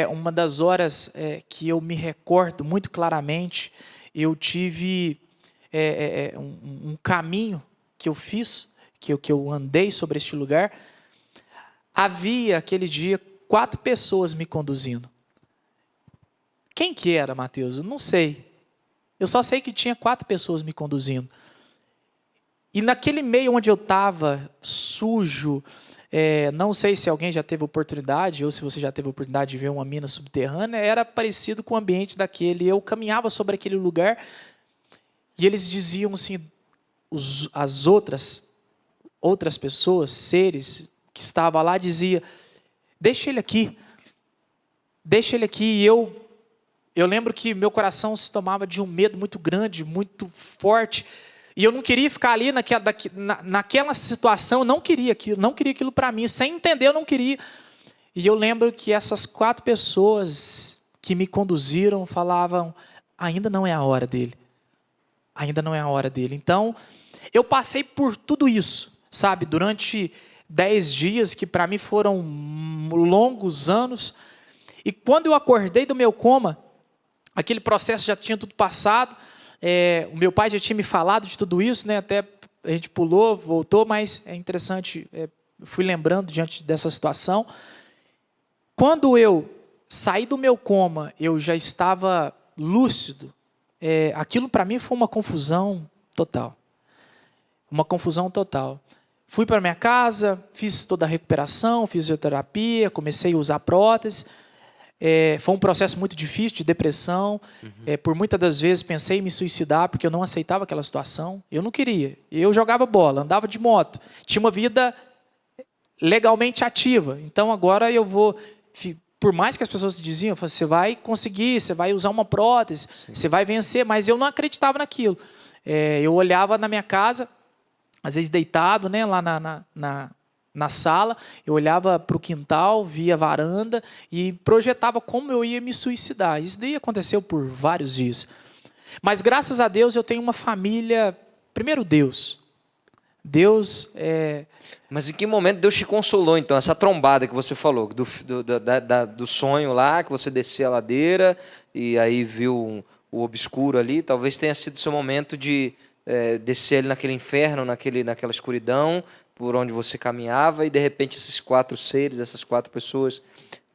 uma das horas que eu me recordo muito claramente, eu tive um caminho que eu fiz, que eu andei sobre este lugar. Havia, aquele dia, 4 pessoas me conduzindo. Quem que era, Matheus? Eu não sei. Eu só sei que tinha 4 pessoas me conduzindo. E naquele meio onde eu estava, sujo, não sei se alguém já teve oportunidade, ou se você já teve oportunidade de ver uma mina subterrânea, era parecido com o ambiente daquele. Eu caminhava sobre aquele lugar, e eles diziam assim, as outras pessoas, seres que estavam lá, diziam, deixa ele aqui. E eu lembro que meu coração se tomava de um medo muito grande, muito forte, e eu não queria ficar ali naquela situação, eu não queria aquilo para mim, sem entender eu não queria. E eu lembro que essas 4 pessoas que me conduziram falavam, ainda não é a hora dele. Ainda não é a hora dele. Então, eu passei por tudo isso, sabe? Durante 10 dias, que para mim foram longos anos. E quando eu acordei do meu coma, aquele processo já tinha tudo passado, o meu pai já tinha me falado de tudo isso, né? Até a gente pulou, voltou, mas é interessante, fui lembrando diante dessa situação. Quando eu saí do meu coma, eu já estava lúcido. Aquilo para mim foi uma confusão total. Uma confusão total. Fui para minha casa, fiz toda a recuperação, fisioterapia, comecei a usar prótese. Foi um processo muito difícil de depressão. Por muitas das vezes pensei em me suicidar porque eu não aceitava aquela situação. Eu não queria. Eu jogava bola, andava de moto, tinha uma vida legalmente ativa. Então agora eu vou, por mais que as pessoas diziam, você vai conseguir, você vai usar uma prótese, você vai vencer, mas eu não acreditava naquilo. Eu olhava na minha casa, às vezes deitado, né, lá na sala, eu olhava para o quintal, via a varanda e projetava como eu ia me suicidar. Isso daí aconteceu por vários dias. Mas graças a Deus eu tenho uma família, primeiro Deus. Mas em que momento Deus te consolou, então? Essa trombada que você falou, do sonho lá, que você descia a ladeira e aí viu o obscuro ali, talvez tenha sido o seu momento de descer ali naquele inferno, naquela escuridão, por onde você caminhava, e de repente esses 4 seres, essas 4 pessoas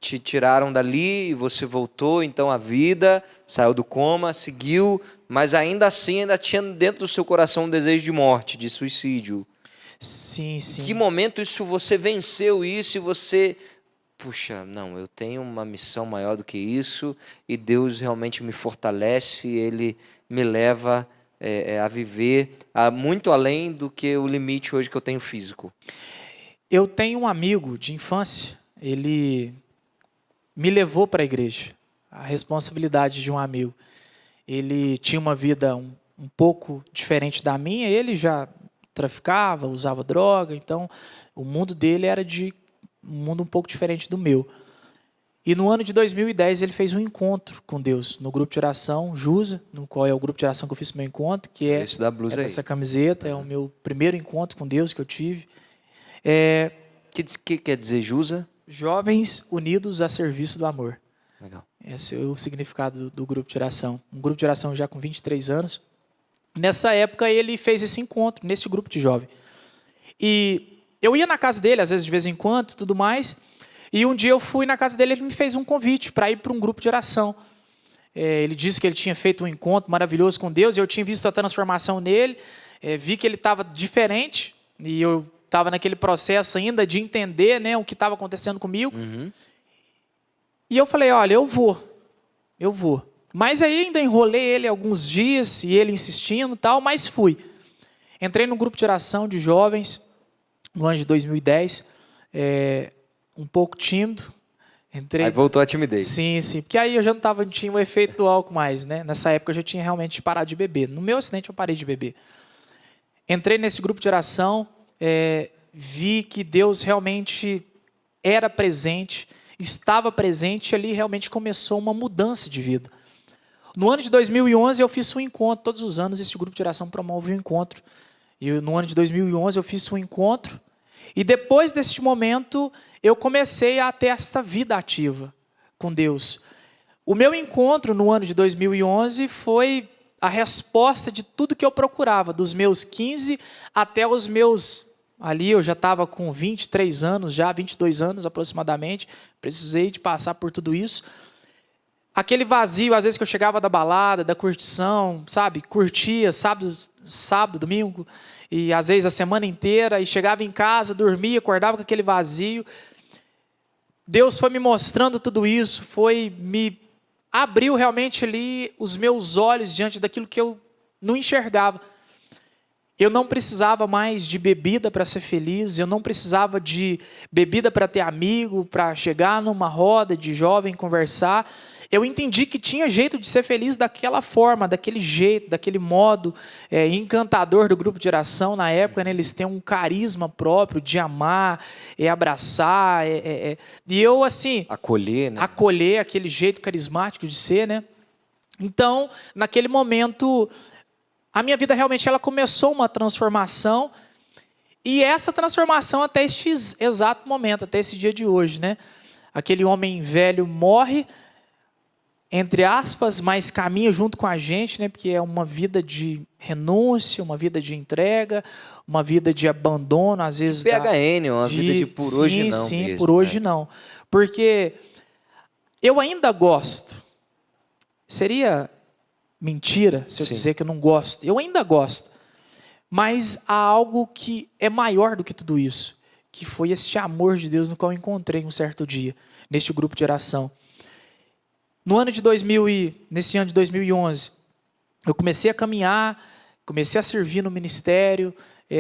te tiraram dali e você voltou então à vida, saiu do coma, seguiu, mas ainda assim ainda tinha dentro do seu coração um desejo de morte, de suicídio. Sim, sim. Em que momento isso você venceu isso e você, puxa, não, eu tenho uma missão maior do que isso e Deus realmente me fortalece, Ele me leva a viver muito além do que o limite hoje que eu tenho físico. Eu tenho um amigo de infância, ele me levou para a igreja, a responsabilidade de um amigo. Ele tinha uma vida um pouco diferente da minha, ele já traficava, usava droga, então o mundo dele era um mundo um pouco diferente do meu. E no ano de 2010 ele fez um encontro com Deus no grupo de oração Jusa, no qual é o grupo de oração que eu fiz meu encontro, que é Esse da blusa essa aí. camiseta, é o meu primeiro encontro com Deus que eu tive. Que quer dizer Jusa? Jovens unidos a serviço do amor. Legal. Esse é o significado do grupo de oração. Um grupo de oração já com 23 anos. Nessa época ele fez esse encontro, nesse grupo de jovem. E eu ia na casa dele, às vezes de vez em quando, tudo mais. E um dia eu fui na casa dele, ele me fez um convite para ir para um grupo de oração. Ele disse que ele tinha feito um encontro maravilhoso com Deus, e eu tinha visto a transformação nele, vi que ele estava diferente, e eu estava naquele processo ainda de entender, né, o que estava acontecendo comigo. E eu falei, olha, eu vou. Mas aí ainda enrolei ele alguns dias, e ele insistindo e tal, mas fui. Entrei num grupo de oração de jovens, no ano de 2010, um pouco tímido. Entrei... Aí voltou a timidez. Sim, porque aí eu já não tinha o efeito do álcool mais, né? Nessa época eu já tinha realmente parado de beber. No meu acidente eu parei de beber. Entrei nesse grupo de oração, vi que Deus realmente era presente, estava presente, e ali realmente começou uma mudança de vida. No ano de 2011 eu fiz um encontro, todos os anos esse grupo de oração promove um encontro. E no ano de 2011 eu fiz um encontro, e depois desse momento eu comecei a ter essa vida ativa com Deus. O meu encontro no ano de 2011 foi a resposta de tudo que eu procurava, dos meus 15 até os meus... Ali eu já estava com 23 anos, já 22 anos aproximadamente, precisei de passar por tudo isso. Aquele vazio, às vezes que eu chegava da balada, da curtição, sabe? Curtia sábado, domingo, e às vezes a semana inteira, e chegava em casa, dormia, acordava com aquele vazio. Deus foi me mostrando tudo isso, abriu realmente ali os meus olhos diante daquilo que eu não enxergava. Eu não precisava mais de bebida para ser feliz, eu não precisava de bebida para ter amigo, para chegar numa roda de jovem conversar. Eu entendi que tinha jeito de ser feliz daquela forma, daquele jeito, daquele modo encantador do grupo de oração. Na época, né, eles têm um carisma próprio de amar, abraçar. E eu, assim... Acolher, né? Acolher, aquele jeito carismático de ser, né? Então, naquele momento, a minha vida realmente ela começou uma transformação. E essa transformação até este exato momento, até esse dia de hoje, né? aquele homem velho morre, entre aspas, mas caminha junto com a gente, né? Porque é uma vida de renúncia, uma vida de entrega, uma vida de abandono, às vezes PHN, uma vida de por hoje não Sim, mesmo, por hoje né? não. Porque eu ainda gosto. Seria mentira se eu Sim. dizer que eu não gosto. Eu ainda gosto. Mas há algo que é maior do que tudo isso, que foi este amor de Deus no qual eu encontrei um certo dia, neste grupo de oração. Nesse ano de 2011, eu comecei a caminhar, comecei a servir no ministério,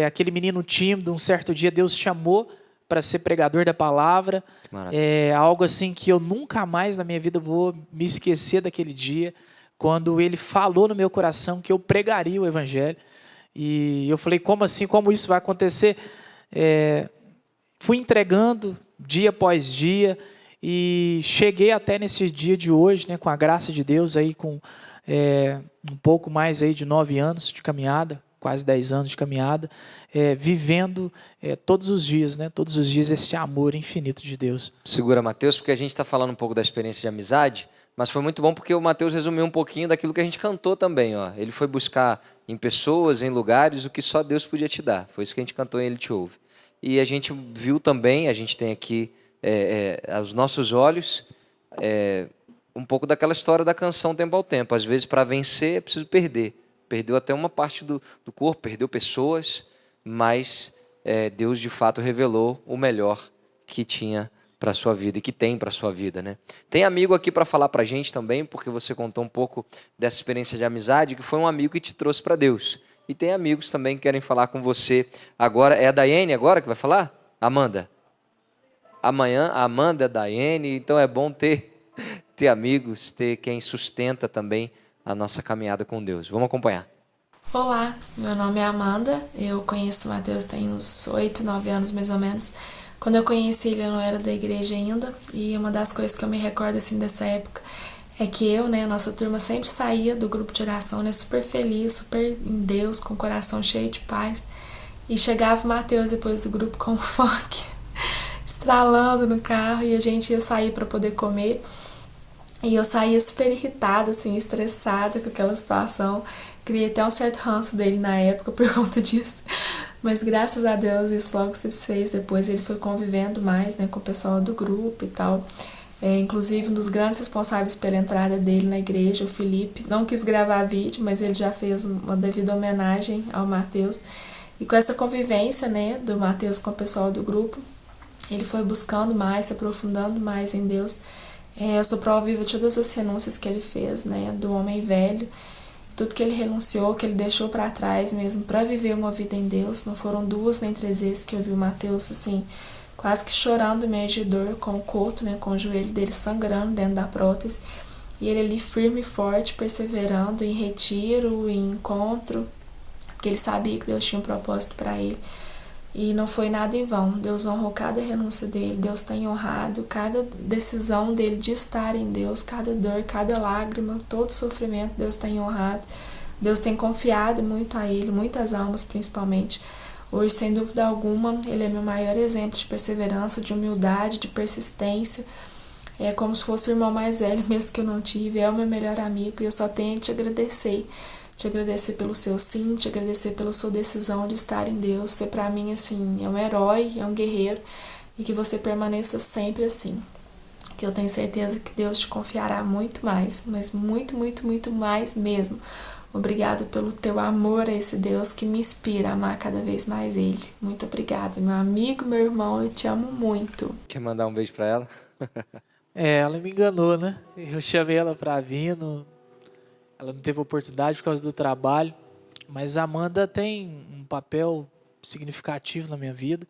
aquele menino tímido, um certo dia Deus chamou para ser pregador da palavra, algo assim que eu nunca mais na minha vida vou me esquecer daquele dia, quando ele falou no meu coração que eu pregaria o evangelho, e eu falei, como assim, como isso vai acontecer? Fui entregando dia após dia, e cheguei até nesse dia de hoje, né, com a graça de Deus, aí, com um pouco mais aí de 9 anos de caminhada, quase 10 anos de caminhada, vivendo todos os dias, né, todos os dias esse amor infinito de Deus. Segura, Mateus, porque a gente está falando um pouco da experiência de amizade, mas foi muito bom porque o Mateus resumiu um pouquinho daquilo que a gente cantou também. Ó. Ele foi buscar em pessoas, em lugares, o que só Deus podia te dar. Foi isso que a gente cantou em Ele Te Ouve. E a gente viu também, a gente tem aqui aos nossos olhos, um pouco daquela história da canção Tempo ao Tempo. Às vezes, para vencer, é preciso perder. Perdeu até uma parte do corpo, perdeu pessoas, mas Deus, de fato, revelou o melhor que tinha para a sua vida e que tem para a sua vida, né? Tem amigo aqui para falar para a gente também, porque você contou um pouco dessa experiência de amizade, que foi um amigo que te trouxe para Deus. E tem amigos também que querem falar com você agora. É a Daiane agora que vai falar? Amanda? Amanhã, a Amanda, a Daiane, então é bom ter amigos, ter quem sustenta também a nossa caminhada com Deus. Vamos acompanhar. Olá, meu nome é Amanda, eu conheço o Mateus tem uns 8, 9 anos mais ou menos. Quando eu conheci ele, eu não era da igreja ainda, e uma das coisas que eu me recordo assim dessa época é que eu, né, a nossa turma sempre saía do grupo de oração, né, super feliz, super em Deus, com o coração cheio de paz, e chegava o Mateus depois do grupo com funk, estralando no carro, e a gente ia sair para poder comer. E eu saía super irritada, assim, estressada com aquela situação. Criei até um certo ranço dele na época por conta disso. Mas graças a Deus isso logo se desfez. Depois ele foi convivendo mais, né, com o pessoal do grupo e tal. Inclusive um dos grandes responsáveis pela entrada dele na igreja, o Felipe, não quis gravar vídeo, mas ele já fez uma devida homenagem ao Mateus. E com essa convivência, né, do Mateus com o pessoal do grupo, ele foi buscando mais, se aprofundando mais em Deus. Eu sou prova viva de todas as renúncias que ele fez, né, do homem velho, tudo que ele renunciou, que ele deixou para trás mesmo para viver uma vida em Deus. Não foram 2 nem 3 vezes que eu vi o Mateus assim, quase que chorando meio de dor, com o coto, né, com o joelho dele sangrando dentro da prótese, e ele ali firme e forte, perseverando em retiro, em encontro, porque ele sabia que Deus tinha um propósito para ele. E não foi nada em vão. Deus honrou cada renúncia dele. Deus tem honrado cada decisão dele de estar em Deus. Cada dor, cada lágrima, todo sofrimento, Deus tem honrado. Deus tem confiado muito a ele, muitas almas principalmente. Hoje, sem dúvida alguma, ele é meu maior exemplo de perseverança, de humildade, de persistência. É como se fosse o irmão mais velho, mesmo que eu não tive. É o meu melhor amigo e eu só tenho a te agradecer. Te agradecer pelo seu sim, te agradecer pela sua decisão de estar em Deus. Você, pra mim, assim, é um herói, é um guerreiro, e que você permaneça sempre assim. Que eu tenho certeza que Deus te confiará muito mais, mas muito, muito, muito mais mesmo. Obrigada pelo teu amor a esse Deus que me inspira a amar cada vez mais Ele. Muito obrigada, meu amigo, meu irmão, eu te amo muito. Quer mandar um beijo para ela? Ela me enganou, né? Eu chamei ela para vir, ela não teve oportunidade por causa do trabalho, mas a Amanda tem um papel significativo na minha vida.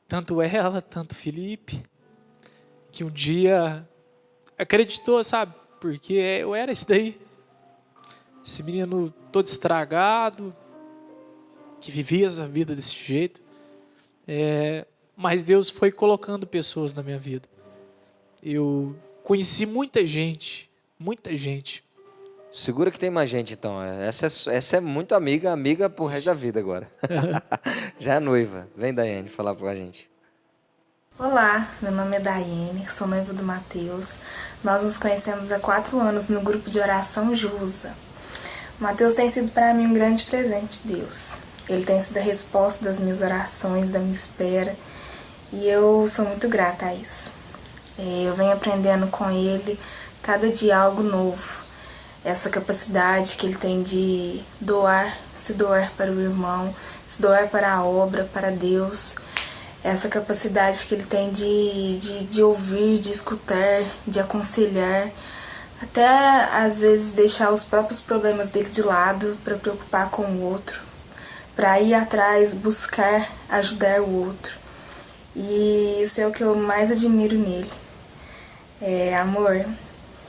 Tanto ela, tanto o Felipe, que um dia acreditou, sabe? Porque eu era esse daí. Esse menino todo estragado, que vivia essa vida desse jeito. Mas Deus foi colocando pessoas na minha vida. Eu conheci muita gente. Segura que tem mais gente, então. Essa é muito amiga pro resto da vida agora. Já é noiva. Vem, Daiane, falar pra gente. Olá, meu nome é Daiane, sou noiva do Matheus. Nós nos conhecemos há 4 anos no grupo de oração Jusa. O Matheus tem sido para mim um grande presente de Deus. Ele tem sido a resposta das minhas orações, da minha espera, e eu sou muito grata a isso. Eu venho aprendendo com ele cada dia algo novo. Essa capacidade que ele tem de se doar para o irmão, se doar para a obra, para Deus. Essa capacidade que ele tem de ouvir, de escutar, de aconselhar, até às vezes deixar os próprios problemas dele de lado para preocupar com o outro, para ir atrás, buscar ajudar o outro. E isso é o que eu mais admiro nele. Amor,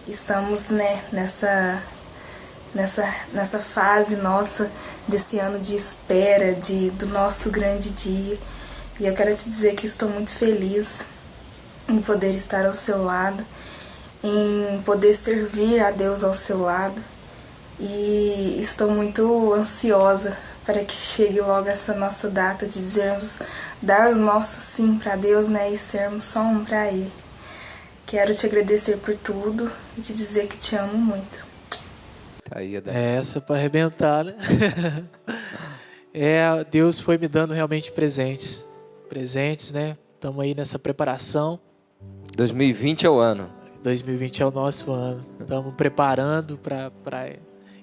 estamos, né, nessa fase nossa desse ano de espera, do nosso grande dia. E eu quero te dizer que estou muito feliz em poder estar ao seu lado, em poder servir a Deus ao seu lado. E estou muito ansiosa para que chegue logo essa nossa data de dar os nossos sim para Deus, né, e sermos só um para Ele. Quero te agradecer por tudo e te dizer que te amo muito. Tá aí, Essa para arrebentar, né? Deus foi me dando realmente presentes, né? Estamos aí nessa preparação. 2020 é o ano. 2020 é o nosso ano. Estamos preparando para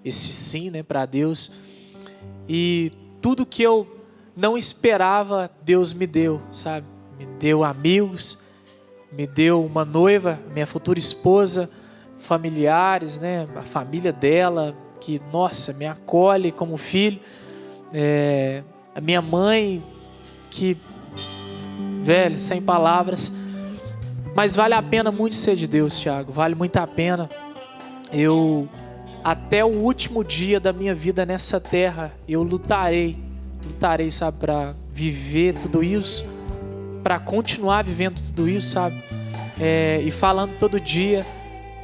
esse sim, né, para Deus. E tudo que eu não esperava, Deus me deu, sabe? Me deu amigos, me deu uma noiva, minha futura esposa, familiares, né? A família dela, que, nossa, me acolhe como filho. A minha mãe, que, velho, sem palavras. Mas vale a pena muito ser de Deus, Thiago. Vale muito a pena. Até o último dia da minha vida nessa terra, eu lutarei, sabe, para viver tudo isso, para continuar vivendo tudo isso, sabe? E falando todo dia,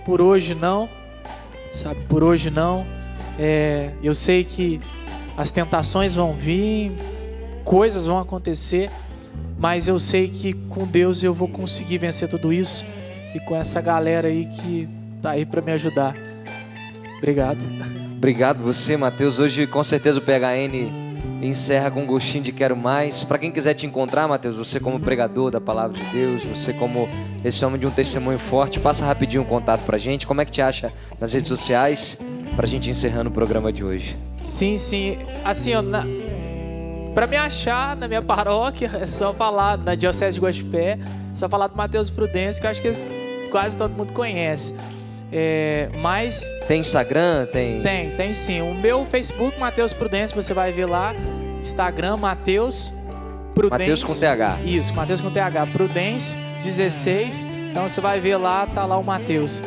por hoje não, sabe? Por hoje não. Eu sei que as tentações vão vir, coisas vão acontecer, mas eu sei que com Deus eu vou conseguir vencer tudo isso, e com essa galera aí que tá aí para me ajudar. Obrigado. Obrigado você, Matheus. Hoje com certeza o PHN encerra com um gostinho de quero mais. Para quem quiser te encontrar, Matheus, você como pregador da palavra de Deus, você como esse homem de um testemunho forte, passa rapidinho um contato pra gente. Como é que te acha nas redes sociais, pra gente encerrando o programa de hoje? Sim. Assim, pra me achar na minha paróquia, é só falar, na Diocese de Guaxupé, é só falar do Matheus Prudêncio, que eu acho que quase todo mundo conhece. Mas... Tem Instagram? Tem sim. O meu Facebook, Matheus Prudêncio, você vai ver lá. Instagram, Matheus Prudêncio. Matheus com TH. Isso, Matheus com TH. Prudêncio 16. Então você vai ver lá, tá lá o Matheus.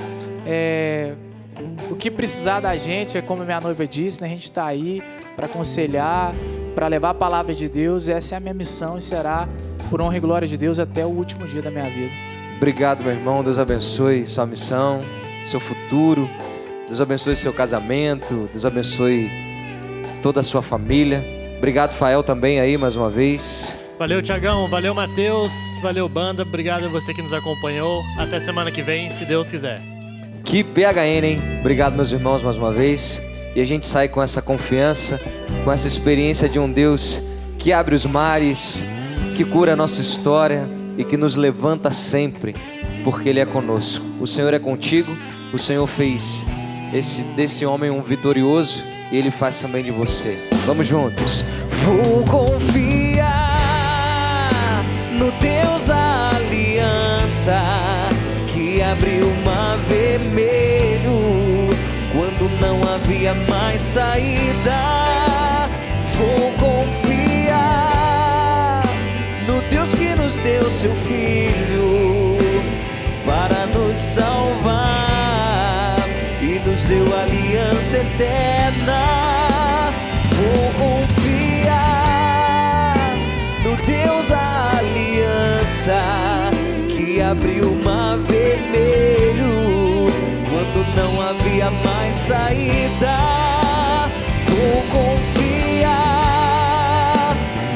O que precisar da gente, é como minha noiva disse, né? A gente tá aí para aconselhar, para levar a palavra de Deus. Essa é a minha missão e será por honra e glória de Deus até o último dia da minha vida. Obrigado, meu irmão. Deus abençoe sua missão, seu futuro. Deus abençoe seu casamento. Deus abençoe toda a sua família. Obrigado, Fael, também aí mais uma vez. Valeu, Thiagão. Valeu, Matheus. Valeu, banda. Obrigado a você que nos acompanhou. Até semana que vem, se Deus quiser. Que PHN, hein? Obrigado, meus irmãos, mais uma vez. E a gente sai com essa confiança, com essa experiência de um Deus que abre os mares, que cura a nossa história e que nos levanta sempre, porque Ele é conosco. O Senhor é contigo. O Senhor fez desse homem um vitorioso e Ele faz também de você. Vamos juntos. Vou confiar no Deus da aliança, que abriu o mar vermelho quando não havia mais saída. Vou confiar no Deus que nos deu seu Filho para nos salvar e nos deu aliança eterna. Vou confiar no Deus da aliança, que abriu o mar vermelho quando não havia mais saída. Vou confiar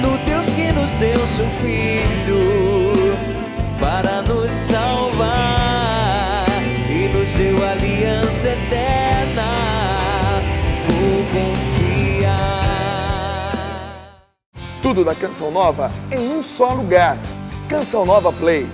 no Deus que nos deu seu Filho seu aliança eterna vou confiar. Tudo da Canção Nova em um só lugar. Canção Nova Play.